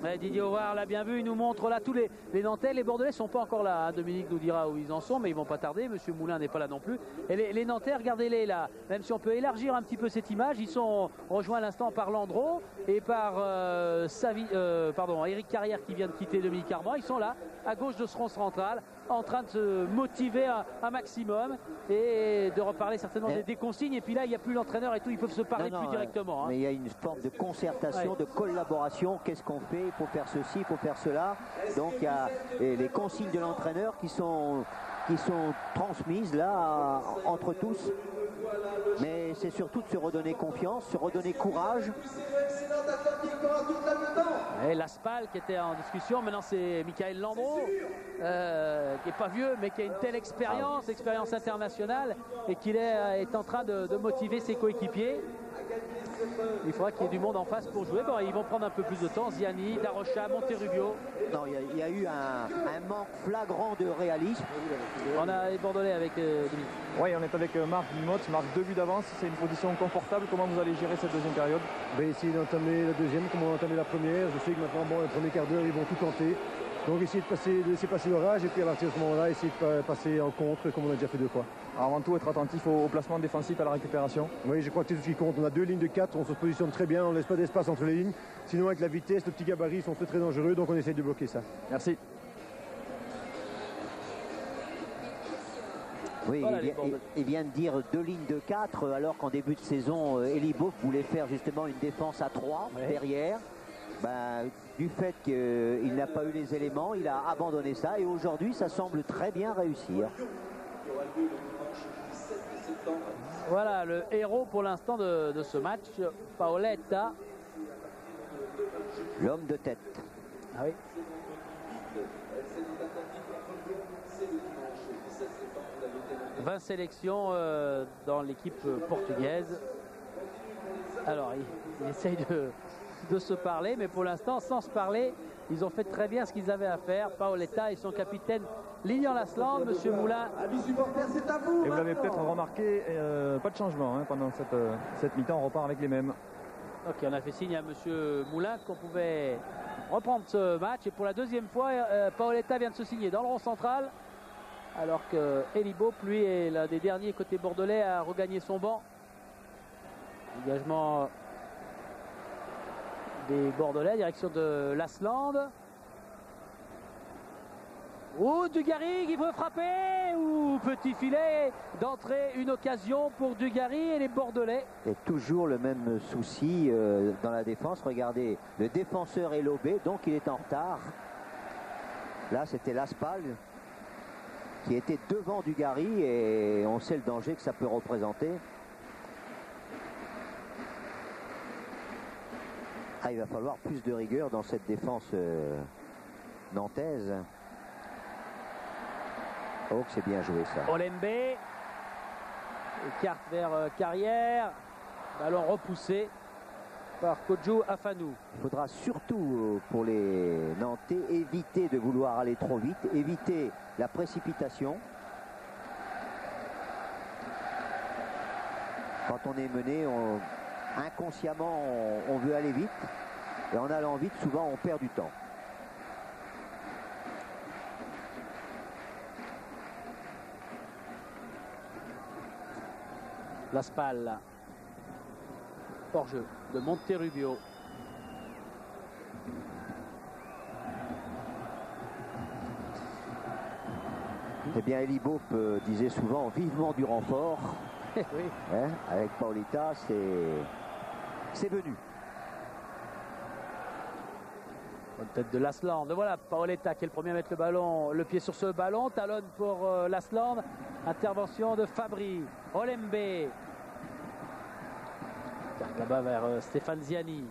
Ouais, Didier Aouar l'a bien vu, il nous montre là tous les Nantais, les Bordelais ne sont pas encore là. Hein. Dominique nous dira où ils en sont, mais ils ne vont pas tarder. Monsieur Moulin n'est pas là non plus. Et les Nantais, regardez-les là. Même si on peut élargir un petit peu cette image, ils sont rejoints à l'instant par Landreau et par Éric Carrière qui vient de quitter Dominique Armand. Ils sont là, à gauche de ce rond central, en train de se motiver un maximum et de reparler certainement des consignes. Et puis là, il n'y a plus l'entraîneur et tout, ils peuvent se parler plus directement. Hein. Mais il y a une forme de concertation, de collaboration. Qu'est-ce qu'on fait? Il faut faire ceci, il faut faire cela. Donc il y a les consignes de l'entraîneur qui sont transmises là entre tous. Mais c'est surtout de se redonner confiance, se redonner courage. Et Laspal qui était en discussion, maintenant c'est Michael Landreau, qui n'est pas vieux mais qui a une telle expérience internationale et qui est en train de motiver ses coéquipiers. Il faudra qu'il y ait du monde en face pour jouer. Bon, ils vont prendre un peu plus de temps. Ziani, Darocha, Monterrubio. Non, il y a eu un manque flagrant de réalisme. On a les Bordelais avec Dominique. Oui, on est avec Marc Guimot. Marc, 2 buts d'avance. C'est une position confortable. Comment vous allez gérer cette deuxième période? Essayer d'entamer la deuxième comme on a entamé la première. Je sais que maintenant, le premier quart d'heure, ils vont tout tenter. Donc essayer de laisser passer l'orage et puis à partir de ce moment-là, essayer de passer en contre comme on a déjà fait 2 fois. Alors avant tout, être attentif au placement défensif, à la récupération. Oui, je crois que c'est tout ce qui compte. On a 2 lignes de 4, on se positionne très bien, on ne laisse pas d'espace entre les lignes. Sinon, avec la vitesse, le petit gabarit, ils sont très dangereux, donc on essaye de bloquer ça. Merci. Oui, voilà, il vient de dire 2 lignes de 4, alors qu'en début de saison, Eli Boeuf voulait faire justement une défense à 3 derrière. Du fait qu'il n'a pas eu les éléments, il a abandonné ça et aujourd'hui ça semble très bien réussir. Voilà le héros pour l'instant de ce match, Paoletta. L'homme de tête. Ah oui. 20 sélections dans l'équipe portugaise. Alors, ils essayent de se parler, mais pour l'instant, sans se parler, ils ont fait très bien ce qu'ils avaient à faire. Paoletta et son capitaine Lilian Lasland, Monsieur Moulin. Et vous l'avez peut-être remarqué, pas de changement pendant cette mi-temps, on repart avec les mêmes. Ok, on a fait signe à Monsieur Moulin qu'on pouvait reprendre ce match. Et pour la deuxième fois, Paoletta vient de se signer dans le rond central. Alors que Elie Baup, lui, est l'un des derniers côté bordelais à regagner son banc. Engagement des Bordelais, direction de Lasland. Oh, Dugarry qui veut frapper. Ou petit filet d'entrée, une occasion pour Dugarry et les Bordelais. Et toujours le même souci dans la défense. Regardez, le défenseur est lobé, donc il est en retard. Là, c'était Laspal qui était devant Dugarry et on sait le danger que ça peut représenter. Ah, il va falloir plus de rigueur dans cette défense nantaise. Oh, c'est bien joué ça. Olembe, carte vers Carrière, ballon repoussé par Kodjo Afanou. Il faudra surtout pour les Nantais éviter de vouloir aller trop vite, éviter la précipitation. Quand on est mené, inconsciemment on veut aller vite et en allant vite souvent on perd du temps. Laspal, hors-jeu de Monterrubio. Eh bien, Elie Baup disait souvent vivement du renfort. Oui. Hein, avec Paoletta, c'est venu. Bonne tête de Lasland. Voilà Paoletta qui est le premier à mettre le pied sur ce ballon. Talonne pour Lasland. Intervention de Fabri. Olembe. Là-bas vers Stéphane Ziani.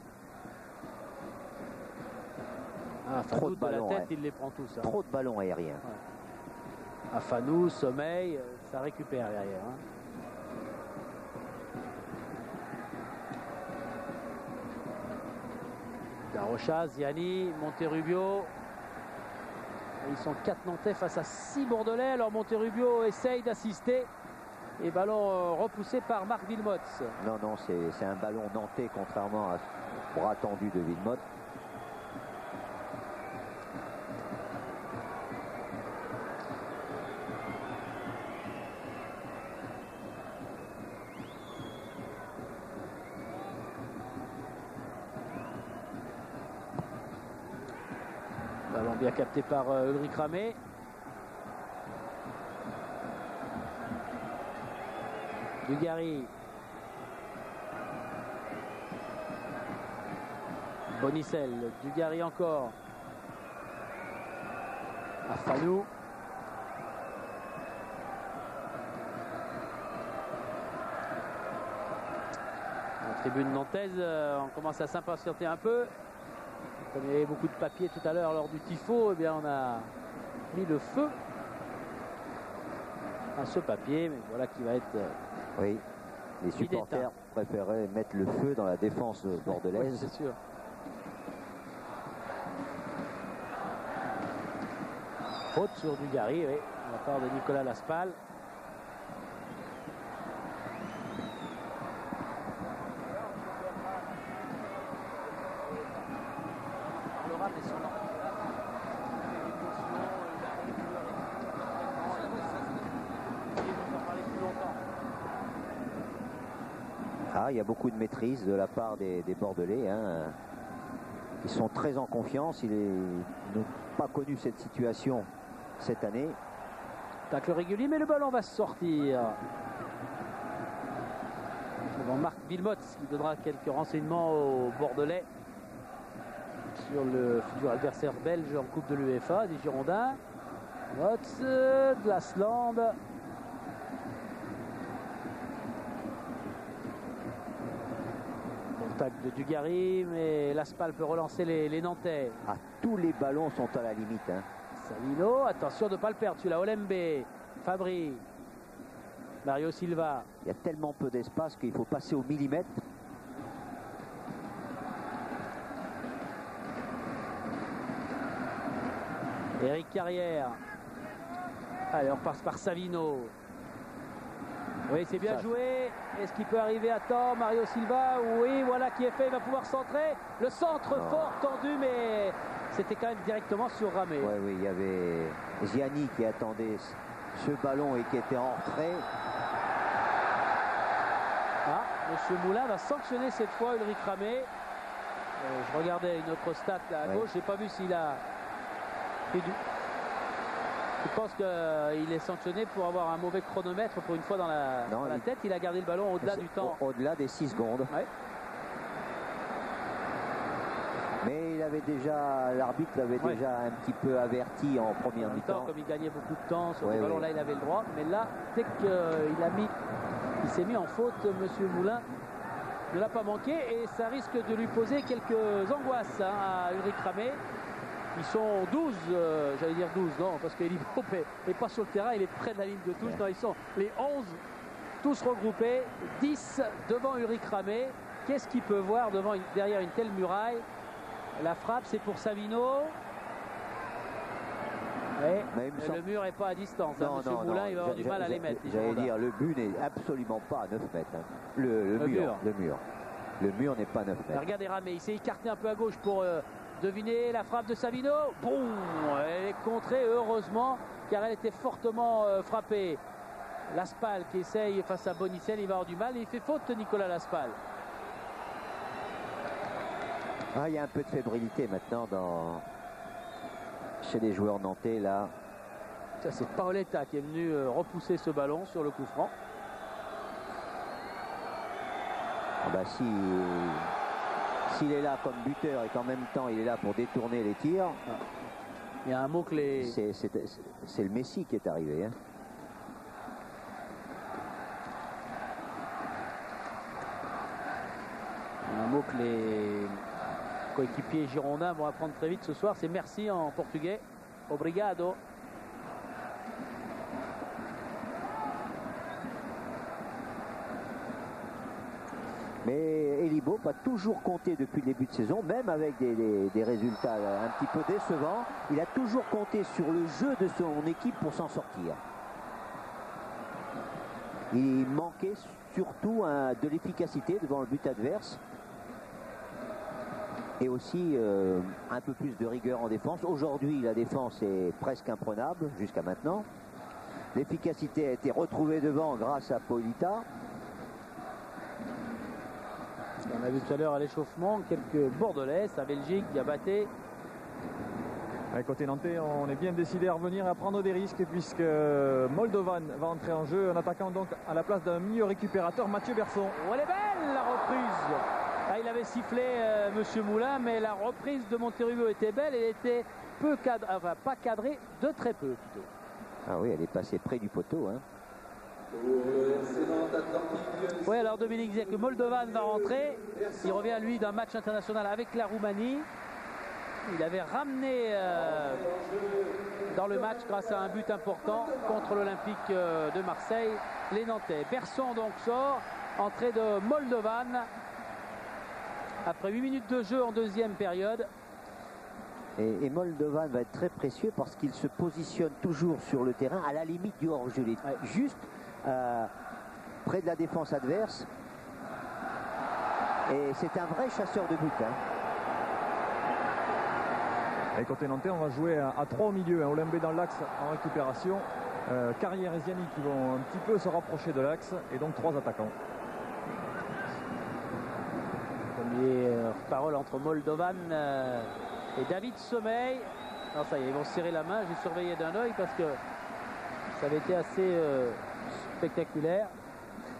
Trop de ballons. De la tête, il les prend tous. Trop de ballons aériens. Ouais. Afanou, sommeil, ça récupère derrière. Darocha, Ziani, Monterrubio. Ils sont 4 Nantais face à 6 Bordelais. Alors Monterrubio essaye d'assister. Et ballon repoussé par Marc Wilmots. Non, c'est un ballon nantais contrairement à ce bras tendu de Wilmots. Ballon bien capté par Ulrich Ramé. Dugarry. Bonicel. Dugarry encore. Afanou. La tribune nantaise, on commence à s'impatienter un peu. Comme il y avait beaucoup de papier tout à l'heure lors du tifo, eh bien on a mis le feu à ce papier, mais voilà qui va être... Oui, les supporters préféraient mettre le feu dans la défense bordelaise. Oui, c'est sûr. Faute sur Dugarry, oui, de la part de Nicolas Laspal. Ah, il y a beaucoup de maîtrise de la part des Bordelais. Ils sont très en confiance. Ils n'ont pas connu cette situation cette année. Tacle régulier, mais le ballon va sortir. Bon, Marc Wilmots qui donnera quelques renseignements aux Bordelais sur le futur adversaire belge en Coupe de l'UEFA, des Girondins. Wilmots, de Lasland. Contact de Dugarry, mais Laspal peut relancer les Nantais. Ah, tous les ballons sont à la limite. Salino, attention de ne pas le perdre celui-là. Olembe, Fabri. Mario Silva. Il y a tellement peu d'espace qu'il faut passer au millimètre. Eric Carrière. Allez, on passe par Savino. Oui, c'est bien joué. Est-ce qu'il peut arriver à temps? Mario Silva, oui, voilà qui est fait. Il va pouvoir centrer. Le centre fort tendu, mais c'était quand même directement sur Ramé. Oui, oui, il y avait Ziani qui attendait ce ballon et qui était en retrait. Ah, Monsieur Moulin va sanctionner cette fois Ulrich Ramé. Je regardais une autre stat là à gauche. J'ai pas vu s'il a fait du... Je pense qu'il est sanctionné pour avoir un mauvais chronomètre pour une fois dans la tête. Il a gardé le ballon au-delà du temps. Au-delà des 6 secondes. Ouais. Mais il avait déjà, l'arbitre l'avait déjà un petit peu averti en première mi-temps. Comme il gagnait beaucoup de temps sur ce ballon-là, il avait le droit. Mais là, dès qu'il s'est mis en faute, Monsieur Moulin ne l'a pas manqué. Et ça risque de lui poser quelques angoisses à Ulrich Ramé. Ils sont 12, j'allais dire 12, non, parce qu'Eli Pope n'est pas sur le terrain, il est près de la ligne de touche. Non, ils sont les 11, tous regroupés, 10 devant Ulrich Ramé. Qu'est-ce qu'il peut voir derrière une telle muraille? La frappe, c'est pour Savino. Le mur n'est pas à distance. Monsieur Moulin, il va avoir du mal à les mettre. J'allais dire, le but n'est absolument pas à 9 mètres. Hein. Le mur n'est pas à 9 mètres. Regardez Ramé, il s'est écarté un peu à gauche pour... devinez la frappe de Savino. Boum, elle est contrée heureusement car elle était fortement frappée. Laspal qui essaye face à Bonicel, il va avoir du mal et il fait faute Nicolas Laspal. Il y a un peu de fébrilité maintenant chez les joueurs nantais là. Ça c'est Paoletta qui est venu repousser ce ballon sur le coup franc. S'il est là comme buteur et qu'en même temps il est là pour détourner les tirs, il y a un mot clé. C'est le Messi qui est arrivé. Hein. Un mot que les coéquipiers girondins vont apprendre très vite ce soir, c'est merci en portugais. Obrigado. Mais Eli Pope a toujours compté depuis le début de saison, même avec des résultats un petit peu décevants. Il a toujours compté sur le jeu de son équipe pour s'en sortir. Il manquait surtout de l'efficacité devant le but adverse. Et aussi un peu plus de rigueur en défense. Aujourd'hui, la défense est presque imprenable jusqu'à maintenant. L'efficacité a été retrouvée devant grâce à Paoletta. On a vu tout à l'heure à l'échauffement quelques Bordelais, à Belgique, Diabaté. Côté nantais, on est bien décidé à revenir et à prendre des risques puisque Moldovan va entrer en jeu, en attaquant donc à la place d'un milieu récupérateur, Mathieu Berson. Oh, elle est belle la reprise. Il avait sifflé Monsieur Moulin, mais la reprise de Monterrubio était belle. Elle était pas cadrée, de très peu plutôt. Ah oui, elle est passée près du poteau. Hein. Oui, alors Dominique disait que Moldovan va rentrer. Il revient lui d'un match international avec la Roumanie. Il avait ramené dans le match grâce à un but important contre l'Olympique de Marseille les Nantais. Berson donc sort, entrée de Moldovan après 8 minutes de jeu en deuxième période. Et Moldovan va être très précieux parce qu'il se positionne toujours sur le terrain à la limite du hors-jeu, juste près de la défense adverse. Et c'est un vrai chasseur de but. Hein. Et côté nantais, on va jouer à 3 au milieu. Olembé dans l'axe en récupération. Carrière et Ziani qui vont un petit peu se rapprocher de l'axe. Et donc 3 attaquants. Premier parole entre Moldovan et David Sommeil. Non, ça y est, ils vont se serrer la main. J'ai surveillé d'un œil parce que ça avait été assez spectaculaire.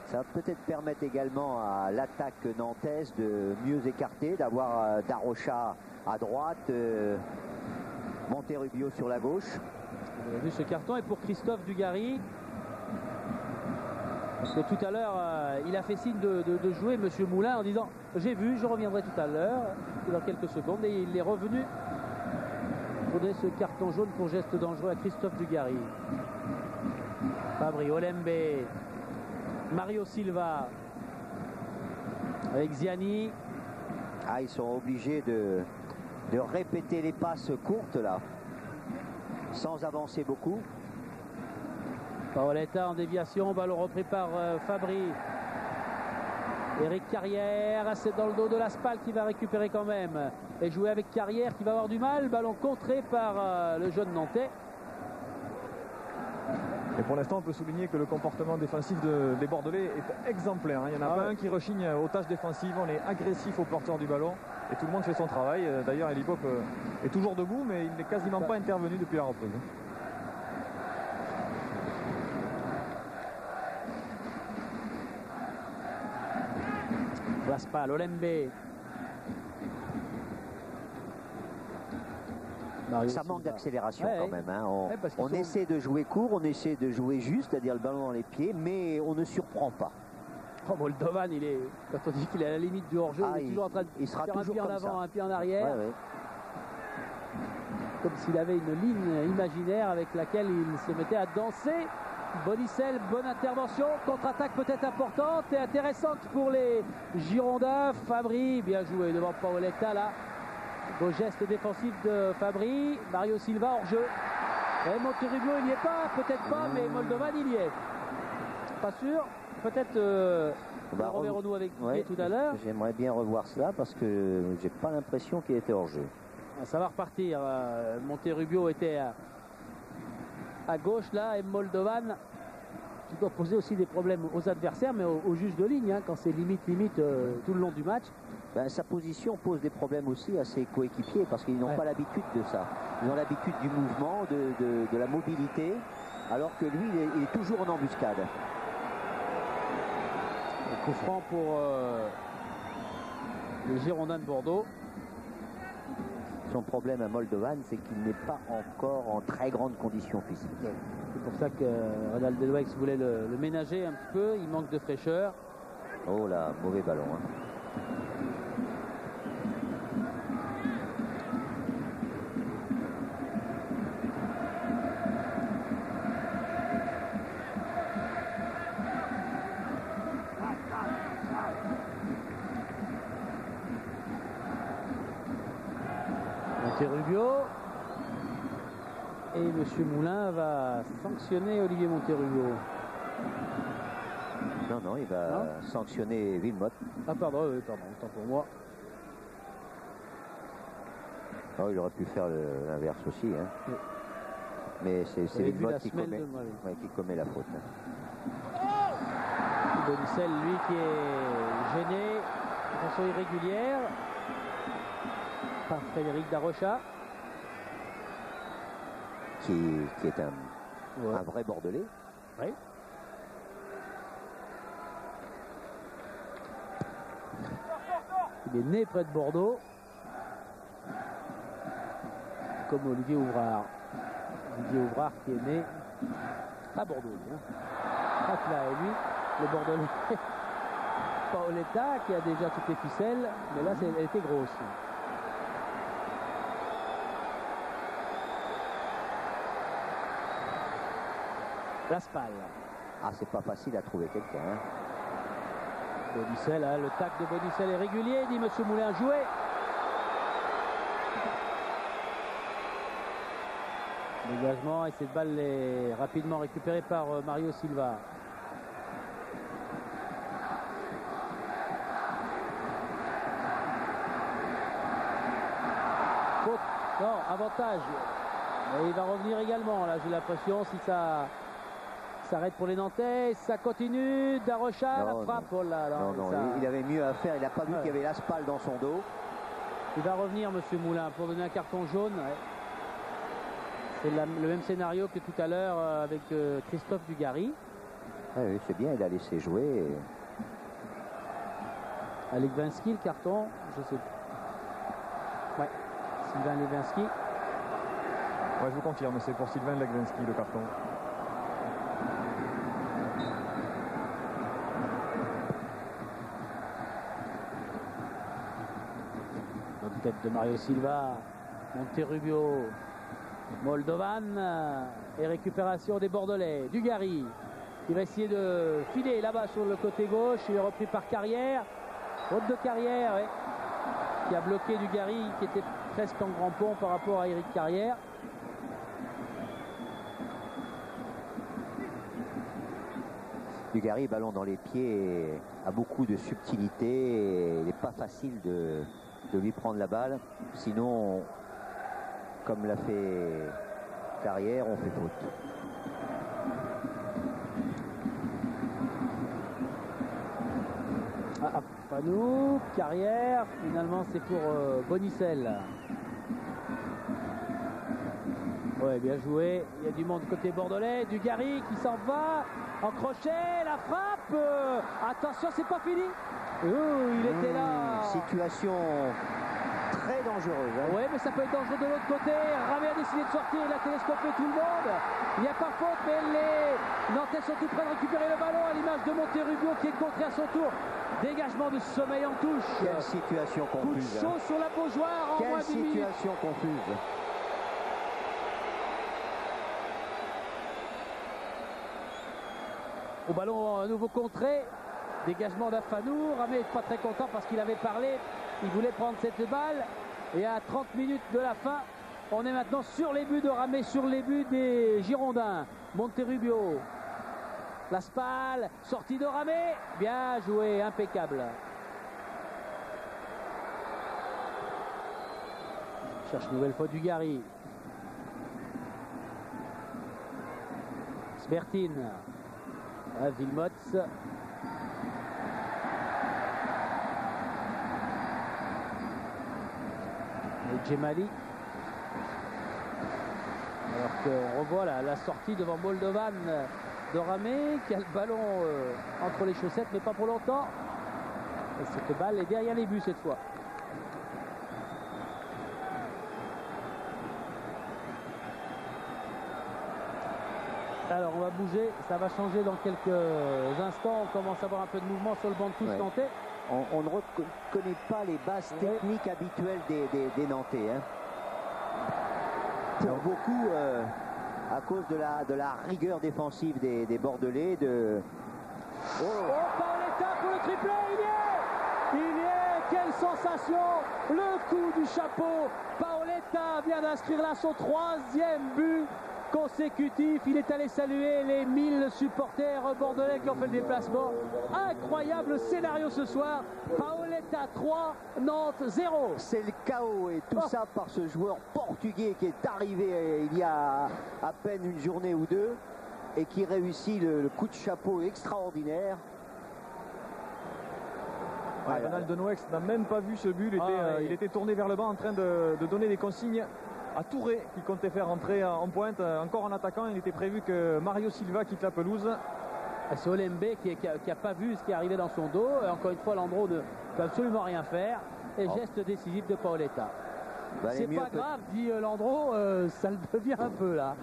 Ça va peut-être permettre également à l'attaque nantaise de mieux écarter, d'avoir Darocha à droite, Monterrubio sur la gauche. Vous avez vu ce carton est pour Christophe Dugarry. Parce que tout à l'heure, il a fait signe de jouer Monsieur Moulin en disant « J'ai vu, je reviendrai tout à l'heure, dans quelques secondes ». Et il est revenu pour donner ce carton jaune pour geste dangereux à Christophe Dugarry. Fabri Olembe Mario Silva avec Ziani. Ah, ils sont obligés de répéter les passes courtes là, sans avancer beaucoup. Paoletta en déviation, ballon repris par Fabry. Eric Carrière, c'est dans le dos de Laspal qui va récupérer quand même. Et jouer avec Carrière qui va avoir du mal. Ballon contré par le jeune Nantais. Et pour l'instant, on peut souligner que le comportement défensif des Bordelais est exemplaire. Il n'y en a pas un qui rechigne aux tâches défensives. On est agressif au porteur du ballon et tout le monde fait son travail. D'ailleurs, Elibop est toujours debout, mais il n'est quasiment pas intervenu depuis la reprise. Laspal, Olembe. Ça manque d'accélération quand même. Hein. On sont... essaie de jouer court, on essaie de jouer juste, c'est-à-dire le ballon dans les pieds, mais on ne surprend pas. Oh, Moldovan, quand on dit qu'il est à la limite du hors-jeu, il est toujours en train de faire un pied en avant, un pied en arrière. Ouais. Comme s'il avait une ligne imaginaire avec laquelle il se mettait à danser. Bonicel, bonne intervention, contre-attaque peut-être importante et intéressante pour les Girondins. Fabry, bien joué devant Paoletta là. Beau geste défensif de Fabry. Mario Silva hors jeu. Et Monterrubio il n'y est pas, peut-être pas, mais Moldovan il y est. Pas sûr. Peut-être on reverra nous avec Didier tout à l'heure. J'aimerais bien revoir cela parce que j'ai pas l'impression qu'il était hors jeu. Ça va repartir. Monterrubio était à gauche là et Moldovan qui doit poser aussi des problèmes aux adversaires, mais au juge de ligne, hein, quand c'est limite tout le long du match. Sa position pose des problèmes aussi à ses coéquipiers parce qu'ils n'ont pas l'habitude de ça. Ils ont l'habitude du mouvement, de la mobilité, alors que lui, il est toujours en embuscade. Coup franc pour les Girondins de Bordeaux. Son problème à Moldovan, c'est qu'il n'est pas encore en très grande condition physique. C'est pour ça que Ronald Delwex voulait le ménager un petit peu. Il manque de fraîcheur. Oh là, mauvais ballon. Hein. Monterrubio et M. Moulin va sanctionner Olivier Monterrubio. Non, il va sanctionner Wilmotte. Ah pardon, autant pour moi. Oh, il aurait pu faire l'inverse aussi. Hein. Oui. Mais c'est Wilmotte qui commet la faute. Bonicel, lui, qui est gêné de façon irrégulière par Frédéric Darocha. Qui est un vrai Bordelais. Oui. Il est né près de Bordeaux. Comme Olivier Ouvrard. Olivier Ouvrard qui est né à Bordeaux. Hein. Hop là, et lui, le Bordelais. Paoletta qui a déjà toutes les ficelles, mais là, elle était grosse. Laspal. Ah, c'est pas facile à trouver quelqu'un. Hein. Bonicel, hein, le tac de Bonicel est régulier, dit M. Moulin, joué. Dégagement et cette balle est rapidement récupérée par Mario Silva. Faute, non, avantage. Et il va revenir également, là j'ai l'impression, si ça s'arrête pour les Nantais, ça continue. Darocha, la frappe. Oh là là, non, il avait mieux à faire, il n'a pas vu qu'il y avait Laspal dans son dos. Il va revenir, M. Moulin, pour donner un carton jaune. C'est le même scénario que tout à l'heure avec Christophe Dugarry. Oui, c'est bien, il a laissé jouer. Alec Vinsky, le carton, je sais pas. Ouais, Sylvain Levinsky. Ouais, je vous confirme, c'est pour Sylvain Levinsky le carton. Bonne tête de Mario Silva, Monterrubio, Moldovan et récupération des Bordelais. Dugarry Il va essayer de filer là-bas sur le côté gauche. Il est repris par Carrière. Faute de Carrière, ouais, qui a bloqué Dugarry, qui était presque en grand pont par rapport à Éric Carrière. Dugarry, ballon dans les pieds, a beaucoup de subtilité et il n'est pas facile de lui prendre la balle. Sinon, comme l'a fait Carrière, on fait faute. Fanou, Carrière, finalement c'est pour Bonicel. Ouais, bien joué. Il y a du monde côté bordelais. Dugarry qui s'en va. En crochet, la frappe. Attention, c'est pas fini. Il était là. Situation très dangereuse. Hein. Oui, mais ça peut être dangereux de l'autre côté. Ramé a décidé de sortir. Il a télescopé tout le monde. Il n'y a pas faute, mais les Nantais sont tout près de récupérer le ballon à l'image de Monterrubio qui est contré à son tour. Dégagement de Sommeil en touche. Quelle situation confuse. Coup de chaud sur la Beaujoire en moins Quelle situation confuse. Au ballon, un nouveau contré. Dégagement d'Afanou. Ramé n'est pas très content parce qu'il avait parlé. Il voulait prendre cette balle. Et à 30 minutes de la fin, on est maintenant sur les buts de Ramé, sur les buts des Girondins. Monterubio. La Spal, sortie de Ramé. Bien joué, impeccable. Cherche nouvelle fois Dugarry. Sbertine. À Vilmots. Et Djemali. Alors qu'on revoit la sortie devant Moldovan de Ramé qui a le ballon entre les chaussettes, mais pas pour longtemps. Et cette balle est derrière les buts cette fois. Alors on va bouger, ça va changer dans quelques instants. On commence à avoir un peu de mouvement sur le banc de touche nantais. On ne reconnaît pas les bases techniques habituelles des Nantais. Hein. Pour beaucoup, à cause de la rigueur défensive des Bordelais. Paoletta pour le triplé, il y est, quelle sensation, le coup du chapeau. Paoletta vient d'inscrire là son 3e but consécutif. Il est allé saluer les 1000 supporters bordelais qui ont fait le déplacement. Incroyable scénario ce soir. Paoletta 3, Nantes 0. C'est le chaos et tout ça par ce joueur portugais qui est arrivé il y a à peine une journée ou deux et qui réussit le coup de chapeau extraordinaire. Ronald de Noëx n'a même pas vu ce but. Il était tourné vers le bas en train de donner des consignes à Touré qui comptait faire entrer en pointe, encore en attaquant. Il était prévu que Mario Silva quitte la pelouse. C'est Olembe qui n'a pas vu ce qui est arrivé dans son dos. Encore une fois, Landreau ne peut absolument rien faire. Et geste décisif de Paoletta. C'est pas grave, dit Landreau, ça le devient un peu là.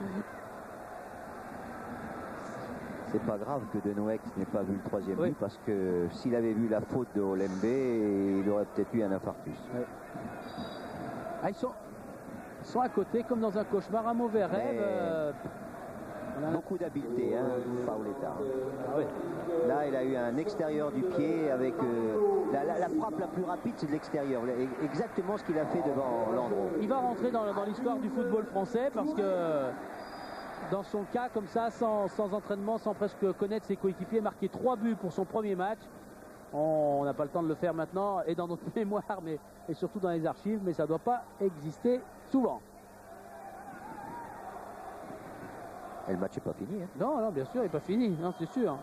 C'est pas grave que De Noëx n'ait pas vu le 3e but parce que s'il avait vu la faute de Olembe, il aurait peut-être eu un infarctus. Ah, ils sont à côté comme dans un cauchemar, un mauvais rêve. Beaucoup d'habileté, hein, Paoletta. Là, il a eu un extérieur du pied avec la frappe la plus rapide, c'est de l'extérieur. Exactement ce qu'il a fait devant Landreau. Il va rentrer dans l'histoire du football français parce que dans son cas, comme ça, sans entraînement, sans presque connaître ses coéquipiers, marqué 3 buts pour son premier match. On n'a pas le temps de le faire maintenant et dans notre mémoire, et surtout dans les archives, mais ça ne doit pas exister souvent. Et le match n'est pas fini. Hein. Non, bien sûr, il n'est pas fini, non, c'est sûr.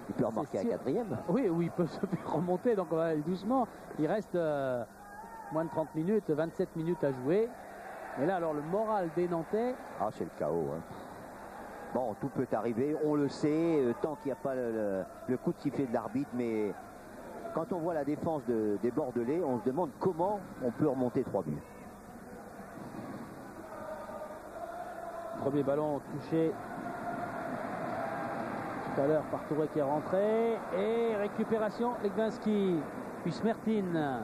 Il peut remarquer un 4e. Oui, il peut se remonter, donc on va aller doucement. Il reste moins de 30 minutes, 27 minutes à jouer. Mais là, alors, le moral des Nantais... Ah, c'est le chaos. Hein. Bon, tout peut arriver, on le sait, tant qu'il n'y a pas le coup de sifflet de l'arbitre, mais quand on voit la défense des Bordelais, on se demande comment on peut remonter 3 buts. Premier ballon touché tout à l'heure par Touré qui est rentré. Et récupération, Legwinski, puis Smertin.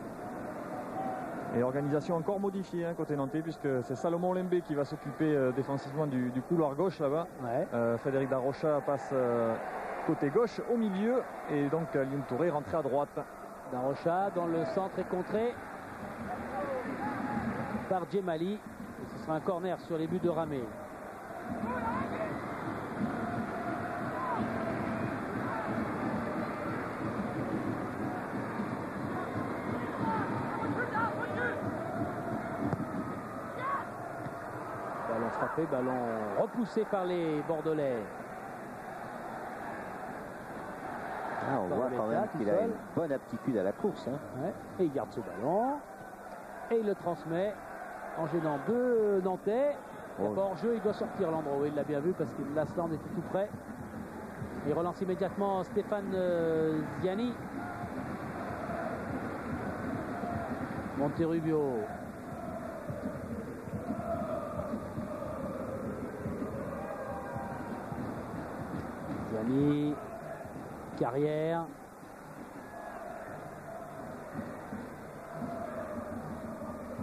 Et organisation encore modifiée côté nantais, puisque c'est Salomon Lembe qui va s'occuper défensivement du couloir gauche là-bas. Frédéric Darocha passe côté gauche au milieu. Et donc Lyon Touré rentré à droite. Darocha dans le centre est contré par Djemali. Et ce sera un corner sur les buts de Ramé. Ballon frappé, ballon repoussé par les Bordelais. Ah, on voit quand même qu'il a une bonne aptitude à la course. Hein. Ouais. Et il garde ce ballon. Et il le transmet en gênant deux Nantais. Hors jeu, il doit sortir Landreau. Il l'a bien vu parce que Lasland était tout près. Il relance immédiatement Stéphane Ziani. Monterrubio. Ziani. Carrière.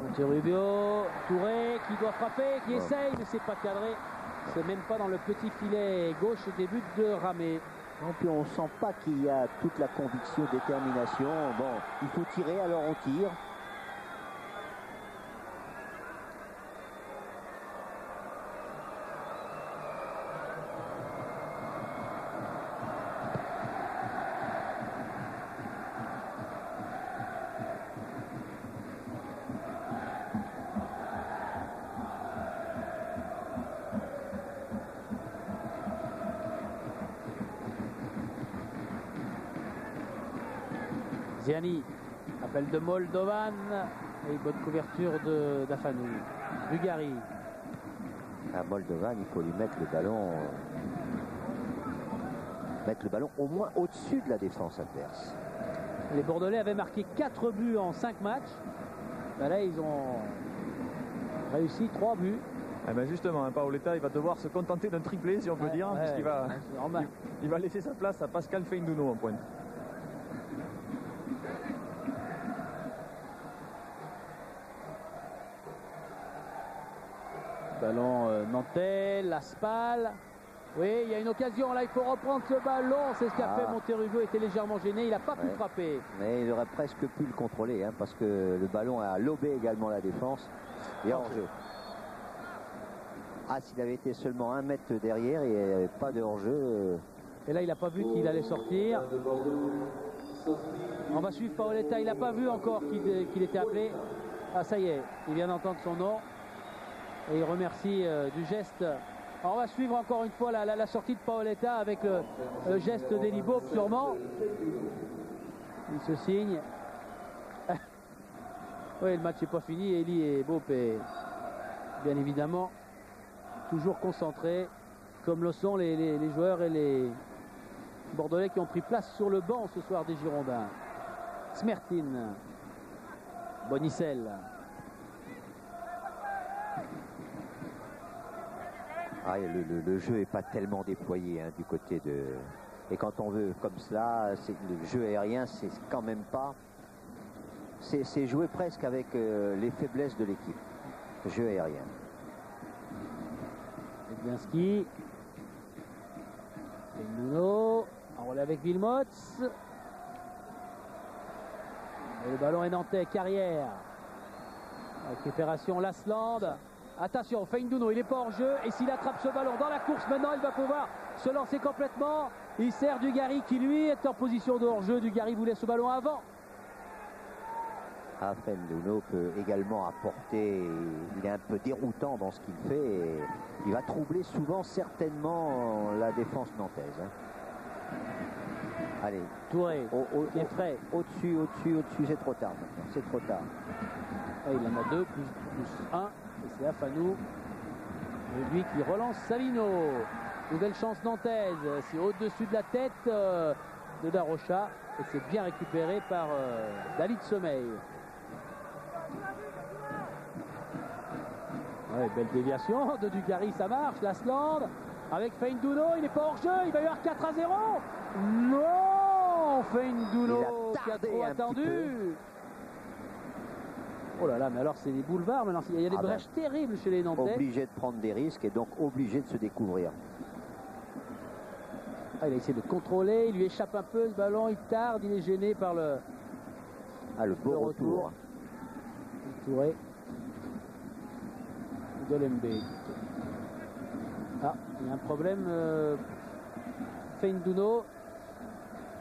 Monterrubio, Touré qui doit frapper, qui essaye, mais c'est pas cadré. C'est même pas dans le petit filet gauche des buts de Ramé. Non, puis on sent pas qu'il y a toute la conviction, détermination. Bon, il faut tirer, alors on tire. Ziani, appel de Moldovan et bonne couverture d'Afanou. Bugari. À Moldovan, il faut lui mettre le ballon au moins au-dessus de la défense adverse. Les Bordelais avaient marqué 4 buts en 5 matchs. Ben là, ils ont réussi 3 buts. Eh ben justement, hein, Paoletta, il va devoir se contenter d'un triplé, si on peut dire, puisqu'il va, il va laisser sa place à Pascal Feindouno en pointe. Ballon nantais, Laspal. Oui, il y a une occasion. Là, il faut reprendre ce ballon. C'est ce qu'a fait Monterrubio. Était légèrement gêné. Il n'a pas pu frapper. Mais il aurait presque pu le contrôler, hein, parce que le ballon a lobé également la défense. Et hors-jeu. Ah, s'il avait été seulement 1 mètre derrière, il n'y avait pas de hors-jeu. Et là, il n'a pas vu qu'il allait sortir. On va suivre Paoletta. Il n'a pas vu encore qu'il était appelé. Ah, ça y est. Il vient d'entendre son nom. Et il remercie du geste. Alors on va suivre encore une fois la sortie de Paoletta avec le geste d'Eli Boep sûrement. Il se signe. Oui, le match n'est pas fini. Eli et Boep est bien évidemment toujours concentrés, comme le sont les joueurs et les Bordelais qui ont pris place sur le banc ce soir des Girondins. Smertin, Bonicel. Ah, le jeu n'est pas tellement déployé, hein, du côté de... Et quand on veut comme cela, le jeu aérien, c'est quand même pas... C'est jouer presque avec les faiblesses de l'équipe. Le jeu aérien. Edlinski. Nuno. On relève avec Wilmots. Et le ballon est nantais. Carrière. Récupération Lasland. Attention, Feindouno, il n'est pas hors jeu. Et s'il attrape ce ballon dans la course, maintenant il va pouvoir se lancer complètement. Il sert Dugarry qui lui est en position de hors jeu. Dugarry voulait ce ballon avant. Ah, Feindouno peut également apporter. Il est un peu déroutant dans ce qu'il fait. Et il va troubler souvent certainement la défense nantaise. Hein. Allez. Touré, il est frais. Au-dessus, c'est trop tard maintenant. C'est trop tard. Et il en a 2 plus 1. Et c'est Afanou. Et lui qui relance Savino. Nouvelle chance nantaise. C'est au-dessus de la tête de Darocha. Et c'est bien récupéré par Dalit Sommeil. Ouais, belle déviation de Dugarry, ça marche. Lasland avec Feindouno, il n'est pas hors jeu. Il va y avoir 4-0. Non, Feindouno qui a trop attendu. Oh là là, mais alors c'est des boulevards maintenant. Il y a des brèches terribles chez les Nantais. Obligé de prendre des risques et donc obligé de se découvrir. Ah, il a essayé de contrôler, il lui échappe un peu ce ballon, il tarde, il est gêné par le... Ah, le beau retour. Touré. Golembe. Ah, il y a un problème. Feindouno.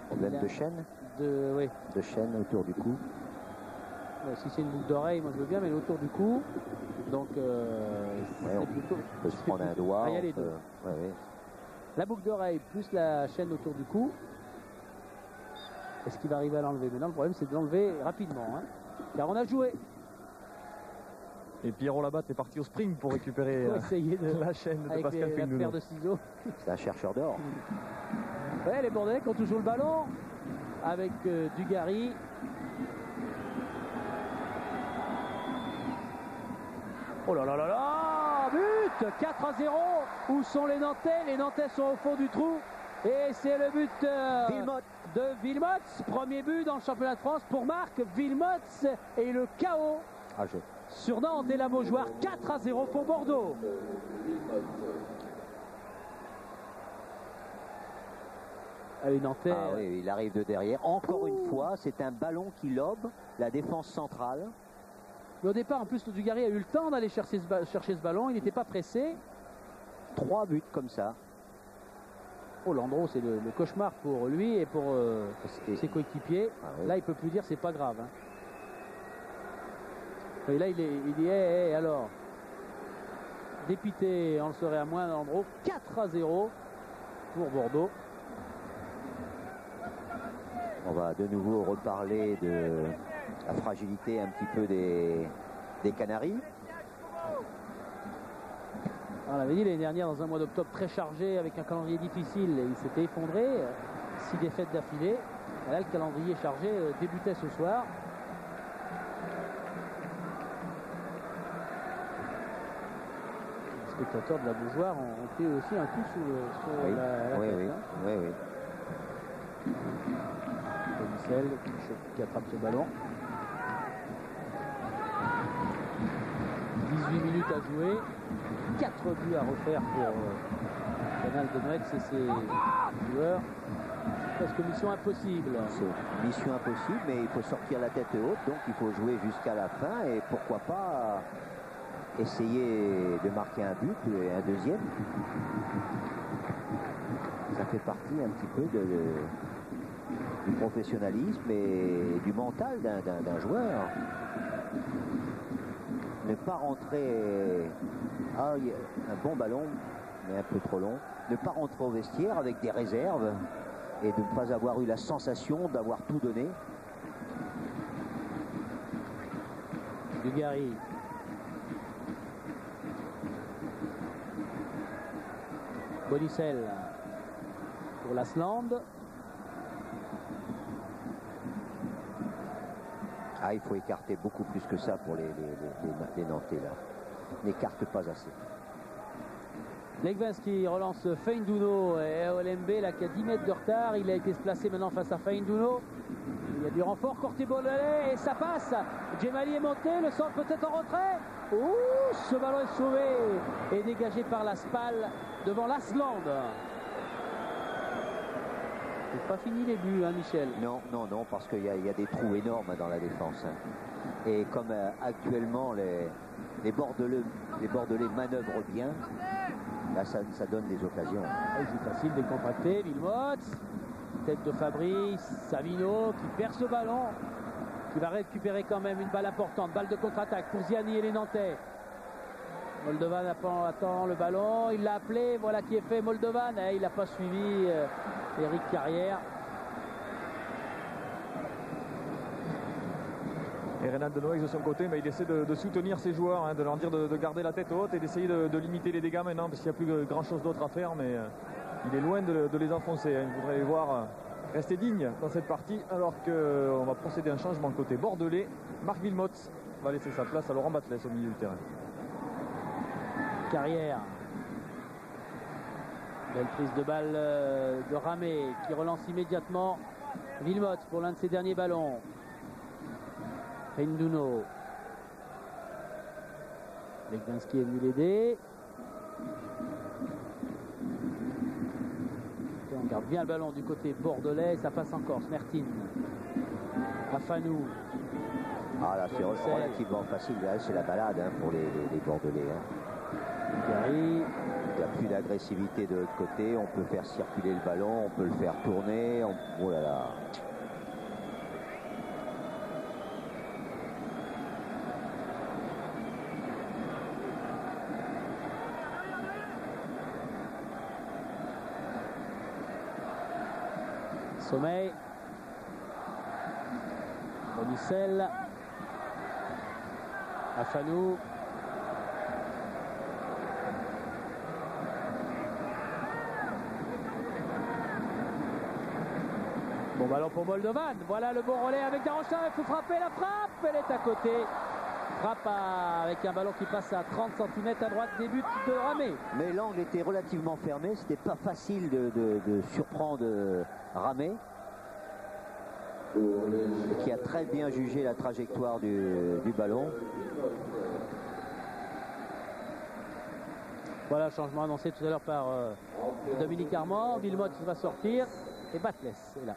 Problème de chaîne. Oui. De chaîne autour du cou. Si c'est une boucle d'oreille, moi je veux bien, mais autour du cou. Donc, on peut se prendre un doigt. Il y a les deux. La boucle d'oreille plus la chaîne autour du cou. Est-ce qu'il va arriver à l'enlever? Maintenant, le problème, c'est de l'enlever rapidement. Hein, car on a joué. Et Pierrot Labatte est parti au sprint pour récupérer la chaîne de Pascal Feindouno. Avec la paire de ciseaux. C'est un chercheur d'or. Ouais, les Bordelais qui ont toujours le ballon avec Dugarry. Oh là là là là, but 4-0. Où sont les Nantais? Les Nantais sont au fond du trou. Et c'est le but de Wilmots. Premier but dans le championnat de France pour Marc Wilmots. Et le chaos sur Nantes et la Beaujoire. 4-0 pour Bordeaux. Allez, Nantais. Ah oui, il arrive de derrière. Encore une fois, c'est un ballon qui lobe la défense centrale. Mais au départ, en plus, le Dugarry a eu le temps d'aller chercher ce ballon. Il n'était pas pressé. 3 buts comme ça. Oh, Landreau, c'est le cauchemar pour lui et pour ses coéquipiers. Ah oui. Là, il ne peut plus dire c'est pas grave. Hein. Et là, il dit hey, alors. Dépité, on le serait à moins, Landreau. 4-0 pour Bordeaux. On va de nouveau reparler de la fragilité un petit peu des Canaries. On l'avait dit l'année dernière, dans un mois d'octobre très chargé, avec un calendrier difficile, il s'était effondré. 6 défaites d'affilée. Là, le calendrier chargé débutait ce soir. Les spectateurs de la Beaujoire ont fait aussi un coup sur la tête. Michel qui attrape ce ballon. 18 minutes à jouer. 4 buts à refaire pour Canal de Metz et ses joueurs. Parce que mission impossible. C'est mission impossible, mais il faut sortir la tête haute, donc il faut jouer jusqu'à la fin et pourquoi pas essayer de marquer un but et un deuxième. Ça fait partie un petit peu du professionnalisme et du mental d'un joueur. Ne pas rentrer un bon ballon mais un peu trop long, ne pas rentrer au vestiaire avec des réserves et de ne pas avoir eu la sensation d'avoir tout donné. Dugarry. Bonicel pour l'Asland. Ah, il faut écarter beaucoup plus que ça pour les Nantais là. N'écarte pas assez. Legvens qui relance Feindouno et Olembe là qui a 10 mètres de retard. Il a été placé maintenant face à Feindouno. Il y a du renfort, Corté Bordelais et ça passe. Djemali est monté, le centre peut-être en retrait. Ouh, ce ballon est sauvé et dégagé par la Spal devant l'Asland. C'est pas fini les buts, hein, Michel? Non, parce qu'il y a des trous énormes dans la défense. Et comme actuellement les Bordelais manœuvrent bien, là ça donne des occasions. C'est facile, décontracté. Wilmots, tête de Fabrice, Savino qui perd ce ballon, qui va récupérer quand même une balle importante. Balle de contre-attaque pour Ziani et les Nantais. Moldovan attend le ballon, il l'a appelé, voilà qui est fait Moldovan. Il n'a pas suivi Eric Carrière. Et Renan Denoix de son côté, il essaie de soutenir ses joueurs, hein, de leur dire de garder la tête haute et d'essayer de limiter les dégâts maintenant parce qu'il n'y a plus grand chose d'autre à faire, mais il est loin de les enfoncer. Hein. Il voudrait les voir rester dignes dans cette partie alors qu'on va procéder à un changement côté bordelais. Marc Wilmots va laisser sa place à Laurent Batles au milieu du terrain. Carrière. Belle prise de balle de Ramé qui relance immédiatement Wilmots pour l'un de ses derniers ballons. Feindouno. Legwinski est venu l'aider. On garde bien le ballon du côté bordelais, ça passe encore. Smertin. Afanou. Ah là, c'est relativement facile. Là, c'est la balade hein, pour les Bordelais. Hein. Gary. Il n'y a plus d'agressivité de l'autre côté. On peut faire circuler le ballon, on peut le faire tourner. Oh là là. Sommeil. Bonicel. Afanou. Bon ballon pour Moldovan. Voilà le bon relais avec Darocha. Il faut frapper la frappe. Elle est à côté. Frappe avec un ballon qui passe à 30 cm à droite. Début de Ramé. Mais l'angle était relativement fermé. C'était pas facile de surprendre Ramé. Qui a très bien jugé la trajectoire du ballon. Voilà le changement annoncé tout à l'heure par Dominique Armand. Villemot va sortir et Batles est là.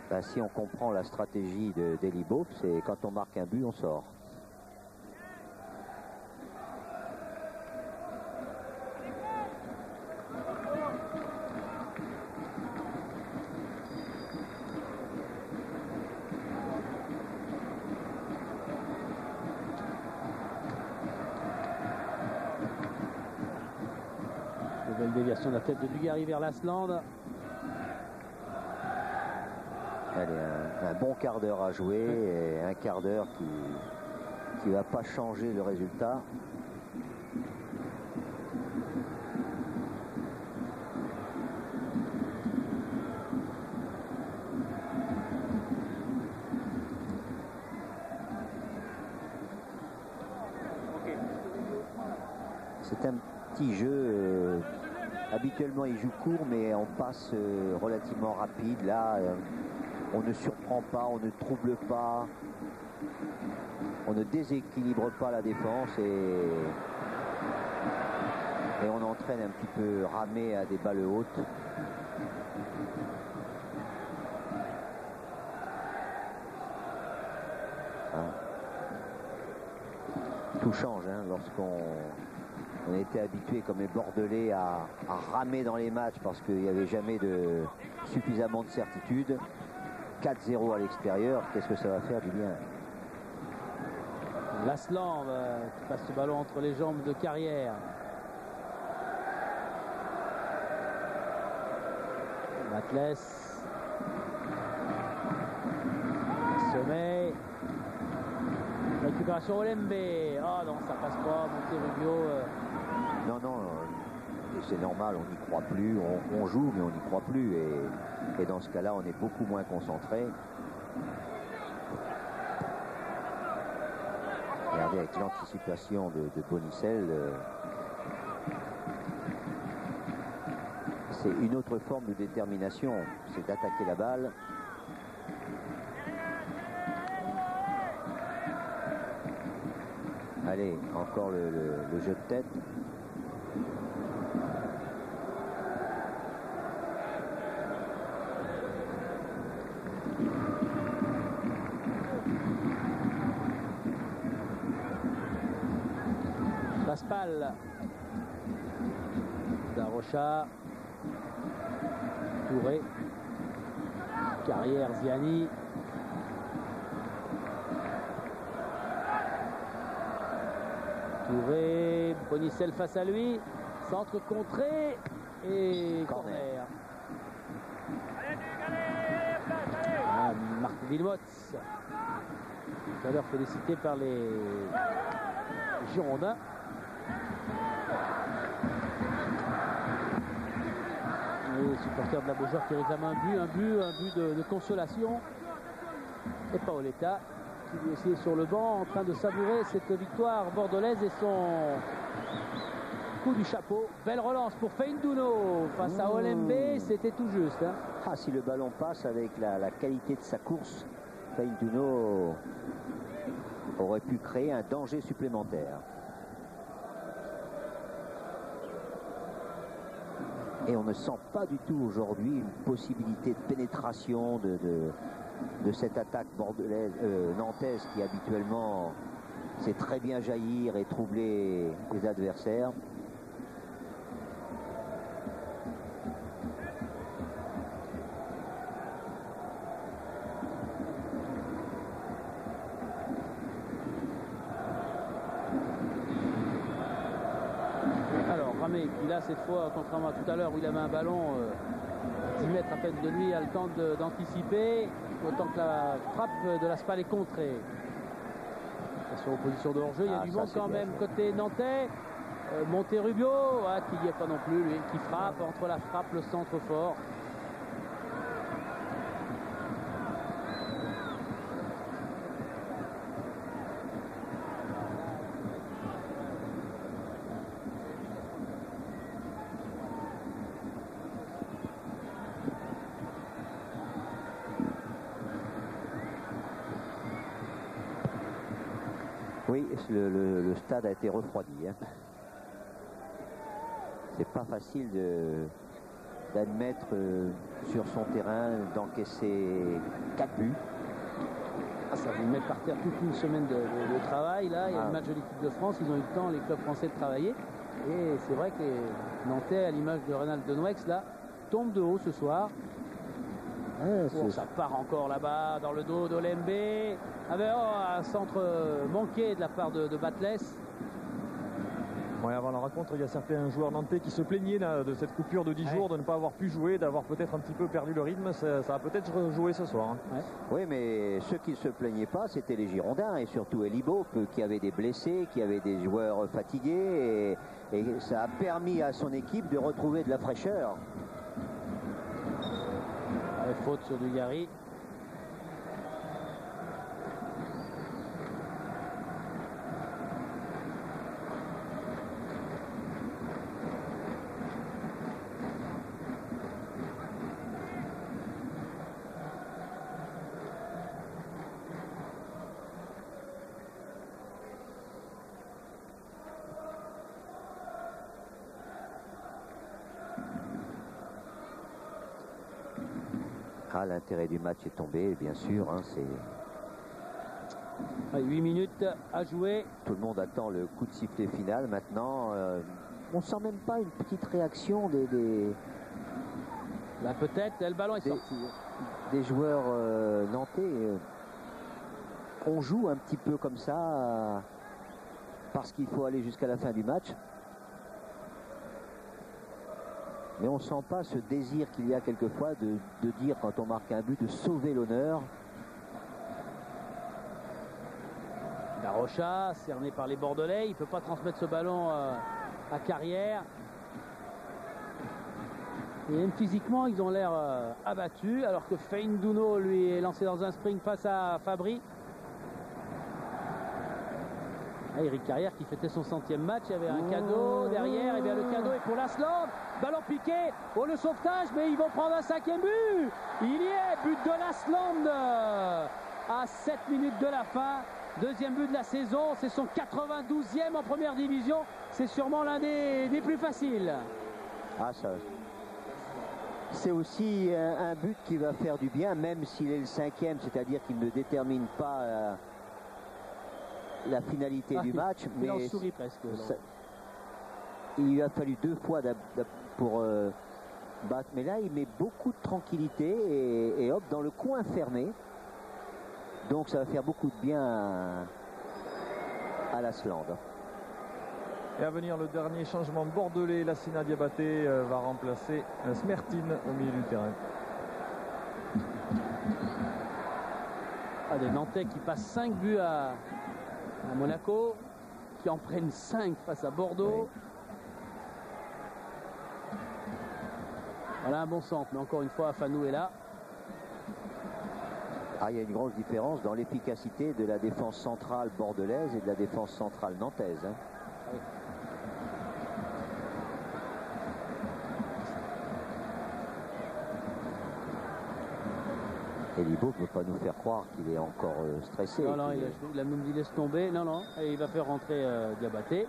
Ben, si on comprend la stratégie d'Eli Beauf, c'est quand on marque un but, on sort. Nouvelle déviation de la tête de Dugarry vers l'Asland. Allez, un bon quart d'heure à jouer et un quart d'heure qui ne va pas changer le résultat. C'est un petit jeu. Habituellement, il joue court, mais on passe relativement rapide. Là, on ne surprend pas, on ne trouble pas, on ne déséquilibre pas la défense et on entraîne un petit peu Ramé à des balles hautes. Hein. Tout change hein, lorsqu'on était habitué comme les Bordelais à ramer dans les matchs parce qu'il n'y avait jamais suffisamment de certitude. 4-0 à l'extérieur, qu'est-ce que ça va faire du bien? L'Aslan qui passe ce ballon entre les jambes de Carrière. Batles. Sommet. Récupération Olembe. Oh non, ça passe pas. Monterrubio. Non, non. C'est normal, on n'y croit plus, on joue mais on n'y croit plus et dans ce cas-là on est beaucoup moins concentré. Regardez avec l'anticipation de Bonicel, c'est une autre forme de détermination, c'est d'attaquer la balle. Allez, encore le jeu de tête. Pascal. Darocha. Touré. Carrière Ziani. Touré. Bonicel face à lui. Centre contré. Et corner. Ah, Marc Villemot. Tout à l'heure félicité par les Girondins. Les supporters de la Beaujoire qui réclament un but de consolation. Et Paoletta qui lui aussi est sur le banc en train de savourer cette victoire bordelaise et son coup du chapeau. Belle relance pour Feindouno face à Olembe, c'était tout juste. Hein. Ah, si le ballon passe avec la qualité de sa course, Feindouno aurait pu créer un danger supplémentaire. Et on ne sent pas du tout aujourd'hui une possibilité de pénétration de cette attaque bordelaise, nantaise qui habituellement sait très bien jaillir et troubler les adversaires. Qui là cette fois, contrairement à tout à l'heure où il avait un ballon 10 mètres à peine de lui, a le temps d'anticiper, autant que la frappe de la Spal est contrée. Attention aux positions de hors-jeu, il y a du monde quand même côté nantais. Monterrubio, qui n'y est pas non plus, lui, qui frappe entre la frappe, le centre fort. Oui, le stade a été refroidi. Hein. C'est pas facile d'admettre sur son terrain d'encaisser 4 buts. Ça vous met par terre toute une semaine de travail. Là, il y a le match de l'équipe de France. Ils ont eu le temps, les clubs français, de travailler. Et c'est vrai que les Nantais, à l'image de Reynald Denouex, là, tombent de haut ce soir. Ça part encore là-bas dans le dos d'Olembe. Un centre manqué de la part de Batles. Ouais, avant la rencontre, il y a certains joueurs nantais qui se plaignaient là, de cette coupure de 10 jours, de ne pas avoir pu jouer, d'avoir peut-être un petit peu perdu le rythme. Ça a peut-être joué ce soir. Hein. Ouais. Oui, mais ceux qui ne se plaignaient pas, c'était les Girondins et surtout Elibo, qui avait des blessés, qui avait des joueurs fatigués. Et ça a permis à son équipe de retrouver de la fraîcheur. Faute sur Dugarry. L'intérêt du match est tombé, bien sûr. Hein, 8 minutes à jouer. Tout le monde attend le coup de sifflet final. Maintenant, on sent même pas une petite réaction Là peut-être, le ballon est sorti. Des joueurs nantais. On joue un petit peu comme ça parce qu'il faut aller jusqu'à la fin du match. Mais on ne sent pas ce désir qu'il y a quelquefois de dire, quand on marque un but, de sauver l'honneur. Darocha, cerné par les Bordelais, il ne peut pas transmettre ce ballon à Carrière. Et même physiquement, ils ont l'air abattus, alors que Feindouno, lui, est lancé dans un sprint face à Fabry. Eric Carrière qui fêtait son 100e match, il y avait un cadeau derrière, et bien le cadeau est pour l'Asland. Ballon piqué, le sauvetage, mais ils vont prendre un 5e but. Il y est, but de l'Asland à 7 minutes de la fin. Deuxième but de la saison, c'est son 92e en première division. C'est sûrement l'un des plus faciles. C'est aussi un but qui va faire du bien, même s'il est le 5e, c'est-à-dire qu'il ne détermine pas la finalité du match. Mais il en sourit presque. Il lui a fallu 2 fois pour battre, mais là il met beaucoup de tranquillité et hop, dans le coin fermé. Donc ça va faire beaucoup de bien à l'Asland. Et à venir le dernier changement bordelais, Lassina Diabaté va remplacer Smertin au milieu du terrain. Des Nantais qui passent 5 buts à Monaco, qui en prennent 5 face à Bordeaux. Oui. Voilà un bon centre, mais encore une fois, Afanou est là. Il y a une grosse différence dans l'efficacité de la défense centrale bordelaise et de la défense centrale nantaise. Hein. Oui. Elibo ne peut pas nous faire croire qu'il est encore stressé. Non, il a même dit laisse tomber. Non, et il va faire rentrer Diabaté.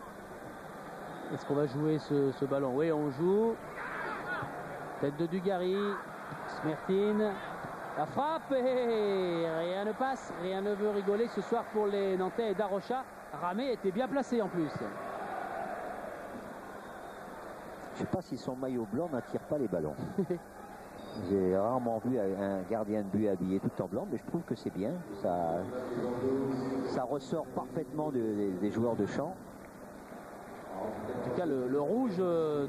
Est-ce qu'on va jouer ce ballon? Oui, on joue. Tête de Dugarry, Smertin, la frappe et rien ne passe, rien ne veut rigoler ce soir pour les Nantais et Darocha. Ramé était bien placé en plus. Je ne sais pas si son maillot blanc n'attire pas les ballons. J'ai rarement vu un gardien de but habillé tout en blanc, mais je trouve que c'est bien. Ça ressort parfaitement des joueurs de champ. En tout cas, le rouge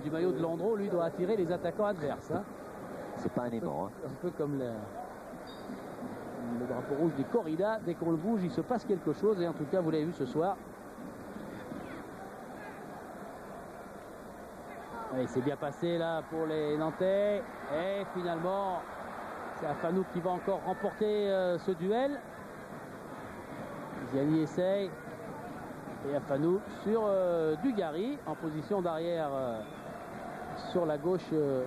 du maillot de Landreau, lui, doit attirer les attaquants adverses. Hein. C'est pas un aimant. Un peu comme le drapeau rouge des corridas. Dès qu'on le bouge, il se passe quelque chose. Et en tout cas, vous l'avez vu ce soir. Oui, c'est bien passé là pour les Nantais. Et finalement, c'est Afanou qui va encore remporter ce duel. Ziani essaye. Et Afanou sur Dugarry en position d'arrière sur la gauche de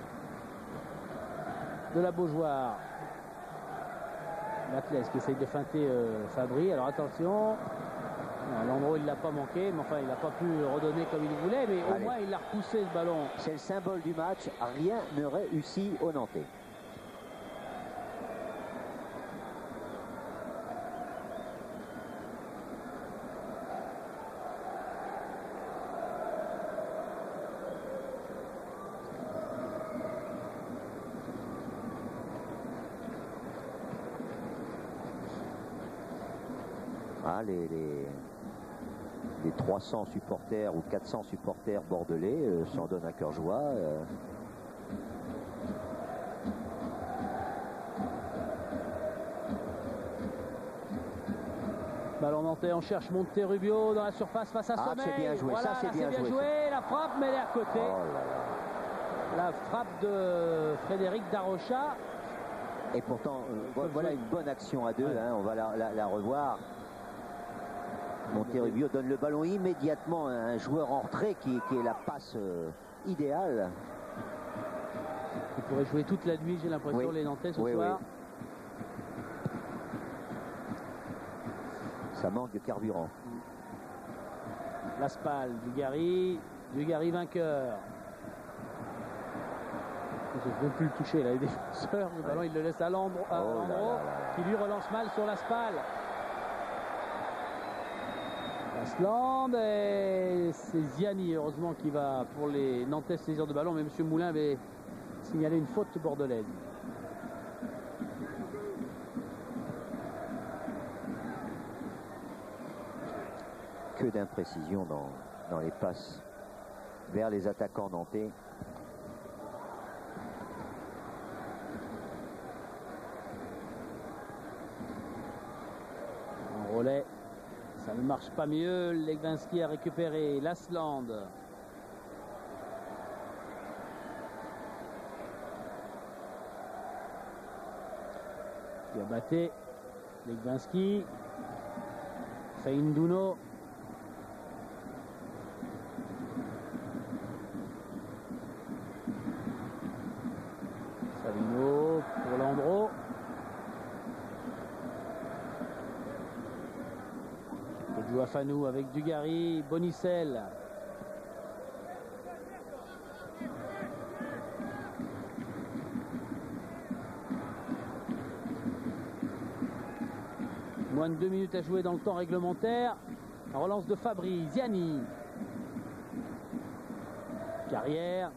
la Beaujoire. Latles qui essaye de feinter Fabry. Alors attention. Landreau il ne l'a pas manqué, mais enfin il n'a pas pu redonner comme il voulait, mais au moins il a repoussé ce ballon. C'est le symbole du match, rien ne réussit aux Nantais. Ah, les 300 supporters ou 400 supporters bordelais s'en donnent à cœur joie. Ballon nantais, on cherche Monterrubio dans la surface face à Sommeil. C'est bien joué, voilà, ça c'est bien joué. La frappe, mais elle est à côté. Oh là là. La frappe de Frédéric Darocha. Et pourtant, voilà une bonne action à deux. Ouais. Hein, on va la revoir. Monterrubio donne le ballon immédiatement à un joueur en retrait qui est la passe idéale. Il pourrait jouer toute la nuit, j'ai l'impression, les Nantais ce soir. Oui. Ça manque de carburant. Laspal, Dugarry vainqueur. Ils ne veulent plus le toucher, là, les défenseurs. Le ballon, il le laisse à Landreau, qui lui relance mal sur Laspal. Asland et c'est Ziani heureusement qui va pour les Nantais saisir de ballon, mais M. Moulin avait signalé une faute bordelaise. Que d'imprécision dans les passes vers les attaquants nantais. En relais. Ça ne marche pas mieux. Legwinski a récupéré Lasland. Qui a batté Legwinski. Feindouno. Savino pour Landreau. Afanou avec Dugarry, Bonicel. Moins de 2 minutes à jouer dans le temps réglementaire. La relance de Fabry, Ziani. Carrière.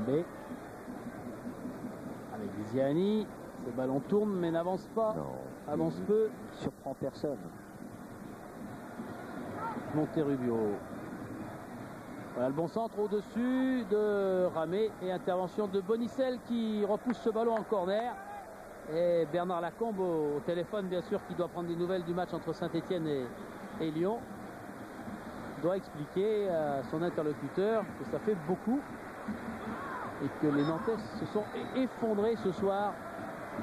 Mbé. Ziani, ce ballon tourne mais n'avance pas. Non, avance peu. Surprend personne. Monterrubio. Voilà le bon centre au-dessus de Ramé et intervention de Bonicel qui repousse ce ballon en corner. Et Bernard Lacombe au téléphone bien sûr qui doit prendre des nouvelles du match entre Saint-Etienne et Lyon. Doit expliquer à son interlocuteur que ça fait beaucoup. Et que les Nantais se sont effondrés ce soir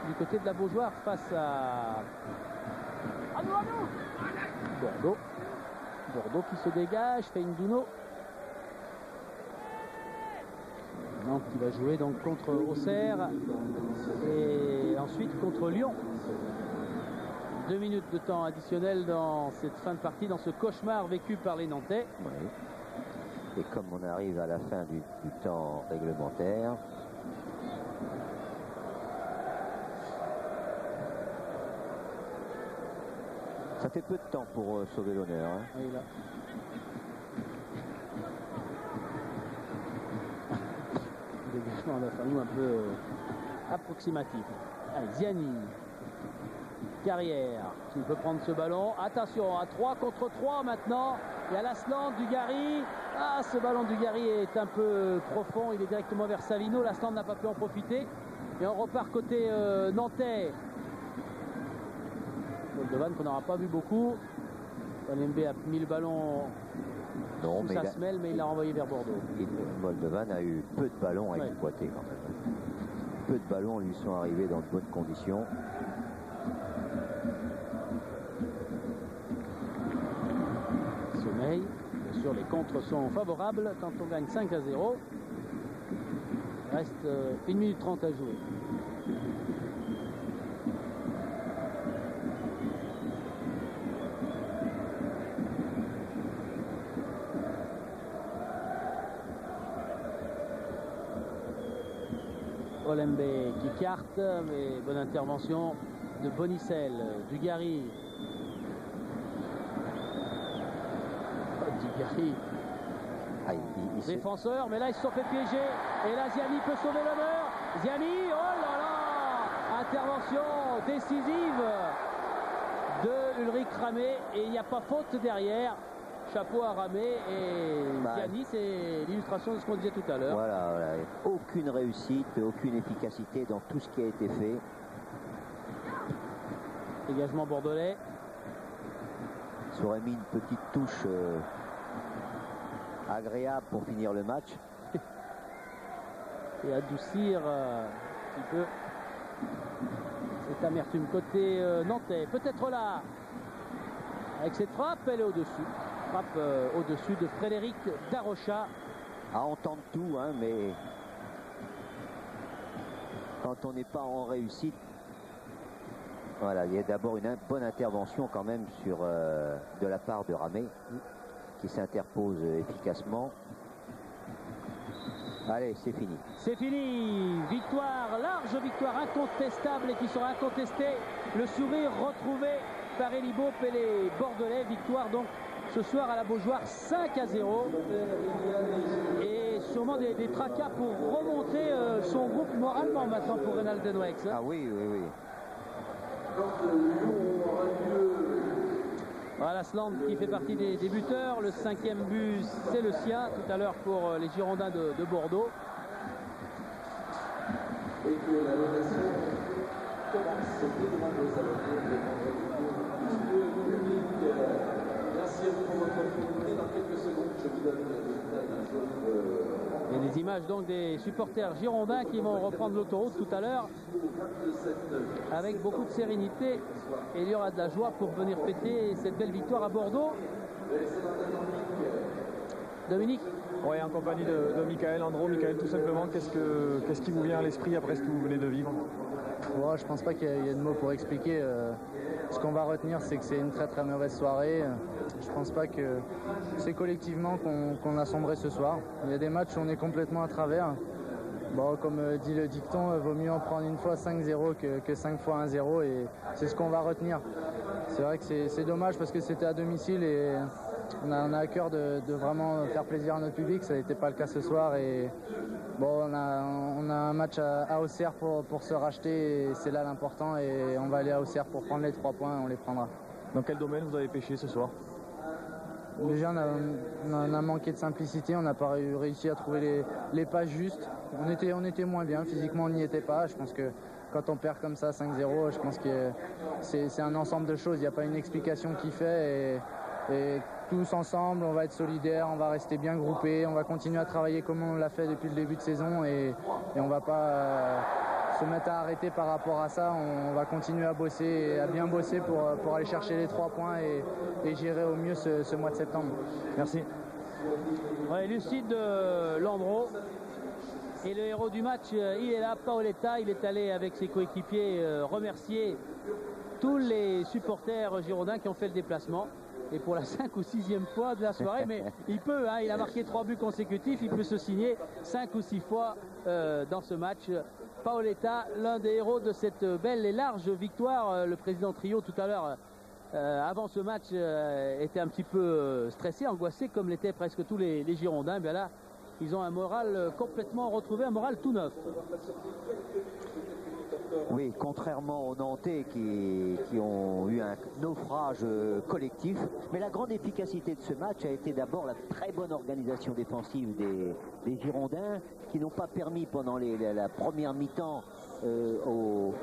du côté de la Beaujoire face à Bordeaux. Bordeaux qui se dégage, Feindouno. Nantes qui va jouer donc contre Auxerre et ensuite contre Lyon. 2 minutes de temps additionnel dans cette fin de partie, dans ce cauchemar vécu par les Nantais. Oui. Et comme on arrive à la fin du temps réglementaire, ça fait peu de temps pour sauver l'honneur. Hein. Oui, là. Dégagement d'Afamou un peu approximatif. Allez, Ziani. Carrière qui peut prendre ce ballon. Attention, à 3 contre 3 maintenant. Il y a l'Asland du Gary. Ah, ce ballon du Gary est un peu profond. Il est directement vers Savino. L'Asland n'a pas pu en profiter. Et on repart côté nantais. Moldovan qu'on n'aura pas vu beaucoup. LMB a mis le ballon sous sa semelle, mais il l'a renvoyé vers Bordeaux. Moldovan a eu peu de ballons à exploiter quand même. Peu de ballons lui sont arrivés dans de bonnes conditions. Sommeil. Bien sûr, les contres sont favorables quand on gagne 5 à 0. Il reste 1 minute 30 à jouer. Olembe qui carte, mais bonne intervention de Bonicel, du Gary. Gary. Défenseur, mais là ils se sont fait piéger. Et là Ziani peut sauver l'honneur. Ziani, oh là là, intervention décisive de Ulrich Ramé. Et il n'y a pas faute derrière. Chapeau à Ramé. Et Ziani, c'est l'illustration de ce qu'on disait tout à l'heure. Voilà, voilà, aucune réussite, aucune efficacité dans tout ce qui a été fait. Dégagement bordelais. Ça aurait mis une petite touche agréable pour finir le match. Et adoucir un petit peu cette amertume côté nantais. Peut-être là, avec cette frappe, elle est au-dessus. Frappe au-dessus de Frédéric Darocha. À entendre tout, hein, mais quand on n'est pas en réussite, voilà, il y a d'abord une bonne intervention quand même sur de la part de Ramé qui s'interpose efficacement. Allez, c'est fini. C'est fini. Victoire, large victoire incontestable et qui sera incontestée. Le sourire retrouvé par Elie Baup et les Bordelais. Victoire donc ce soir à la Beaujoire 5 à 0. Et sûrement des tracas pour remonter son groupe moralement maintenant pour Reynald Denwex. Ah oui, oui, oui. Voilà, Sland qui fait partie des buteurs. Le 5e but, c'est le sien tout à l'heure pour les Girondins de Bordeaux. Et que la location commence dès demain aux abonnés. Monsieur le public, merci à vous pour votre fidélité. Dans quelques secondes, je vous donne le résultat d'un zone. Il y a des images donc des supporters girondins qui vont reprendre l'autoroute tout à l'heure avec beaucoup de sérénité, et il y aura de la joie pour venir fêter cette belle victoire à Bordeaux. Dominique? Oui, en compagnie de Michael Andro. Michael, tout simplement, qu'est-ce qui vous vient à l'esprit après ce que vous venez de vivre? Je pense pas qu'il y ait de mots pour expliquer. Ce qu'on va retenir, c'est que c'est une très très mauvaise soirée. Je pense pas que c'est collectivement qu'on a sombré ce soir. Il y a des matchs où on est complètement à travers. Bon, comme dit le dicton, vaut mieux en prendre une fois 5-0 que 5 fois 1-0, et c'est ce qu'on va retenir. C'est vrai que c'est dommage parce que c'était à domicile et on a à cœur de vraiment faire plaisir à notre public. Ça n'était pas le cas ce soir, et bon, on a un match à Auxerre pour se racheter, et c'est là l'important, et on va aller à Auxerre pour prendre les 3 points, on les prendra. Dans quel domaine vous avez pêché ce soir? Déjà, on a manqué de simplicité, on n'a pas réussi à trouver les passes justes. On était moins bien, physiquement on n'y était pas. Je pense que quand on perd comme ça 5-0, je pense que c'est un ensemble de choses. Il n'y a pas une explication qui fait, et tous ensemble, on va être solidaires, on va rester bien groupés, on va continuer à travailler comme on l'a fait depuis le début de saison, et on ne va pas se mettre à arrêter par rapport à ça. On va continuer à bosser, et à bien bosser pour aller chercher les 3 points et gérer au mieux ce mois de septembre. Merci. Ouais, lucide de Landreau. Et le héros du match, il est là, Paoletta. Il est allé avec ses coéquipiers remercier tous les supporters girondins qui ont fait le déplacement. Et pour la 5 ou 6e fois de la soirée, mais il peut, hein, il a marqué 3 buts consécutifs, il peut se signer 5 ou 6 fois dans ce match. Paoletta, l'un des héros de cette belle et large victoire. Le président Trio tout à l'heure, avant ce match, était un petit peu stressé, angoissé, comme l'étaient presque tous les Girondins. Bien là, ils ont un moral complètement retrouvé, un moral tout neuf. Oui, contrairement aux Nantais qui ont eu un naufrage collectif. Mais la grande efficacité de ce match a été d'abord la très bonne organisation défensive des Girondins, qui n'ont pas permis pendant la première mi-temps aux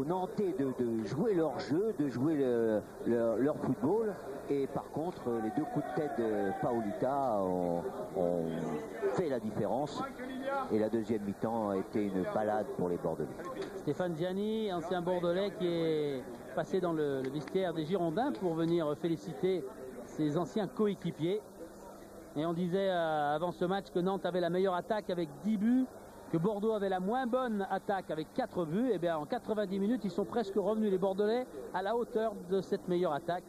Nantais de jouer leur jeu, de jouer leur football. Et par contre, les 2 coups de tête de Paoletta ont fait la différence. Et la deuxième mi-temps a été une balade pour les Bordelais. Stéphane Gianni, ancien Bordelais, qui est passé dans le vestiaire des Girondins pour venir féliciter ses anciens coéquipiers. Et on disait avant ce match que Nantes avait la meilleure attaque avec 10 buts, que Bordeaux avait la moins bonne attaque avec 4 buts. Et bien en 90 minutes, ils sont presque revenus, les Bordelais, à la hauteur de cette meilleure attaque.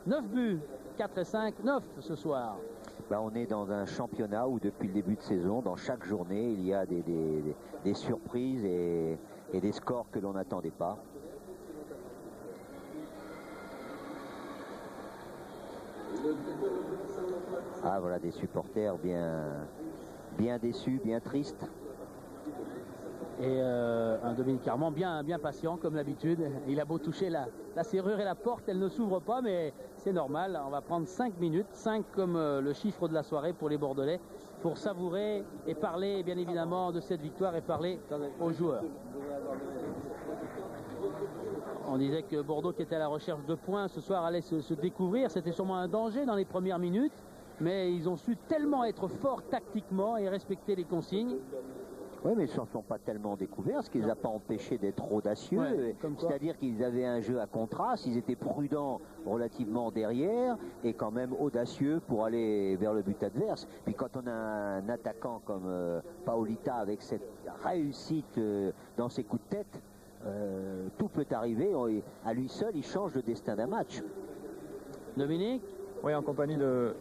9 buts, 4 et 5, 9 ce soir. On est dans un championnat où depuis le début de saison, dans chaque journée, il y a des surprises et des scores que l'on n'attendait pas. Ah voilà, des supporters bien déçus, bien tristes. Et un Dominique Armand bien patient comme d'habitude. Il a beau toucher la serrure et la porte, elle ne s'ouvre pas, mais c'est normal. On va prendre 5 minutes, 5 comme le chiffre de la soirée pour les Bordelais, pour savourer et parler bien évidemment de cette victoire et parler aux joueurs. On disait que Bordeaux, qui était à la recherche de points ce soir, allait se découvrir. C'était sûrement un danger dans les premières minutes, mais ils ont su tellement être forts tactiquement et respecter les consignes. Oui, mais ils ne s'en sont pas tellement découverts, ce qui ne les a pas empêchés d'être audacieux. Ouais, c'est-à-dire qu'ils avaient un jeu à contraste, ils étaient prudents relativement derrière et quand même audacieux pour aller vers le but adverse. Puis quand on a un attaquant comme Paoletta avec cette réussite dans ses coups de tête, tout peut arriver. À lui seul, il change le destin d'un match. Dominique ? Oui, en compagnie de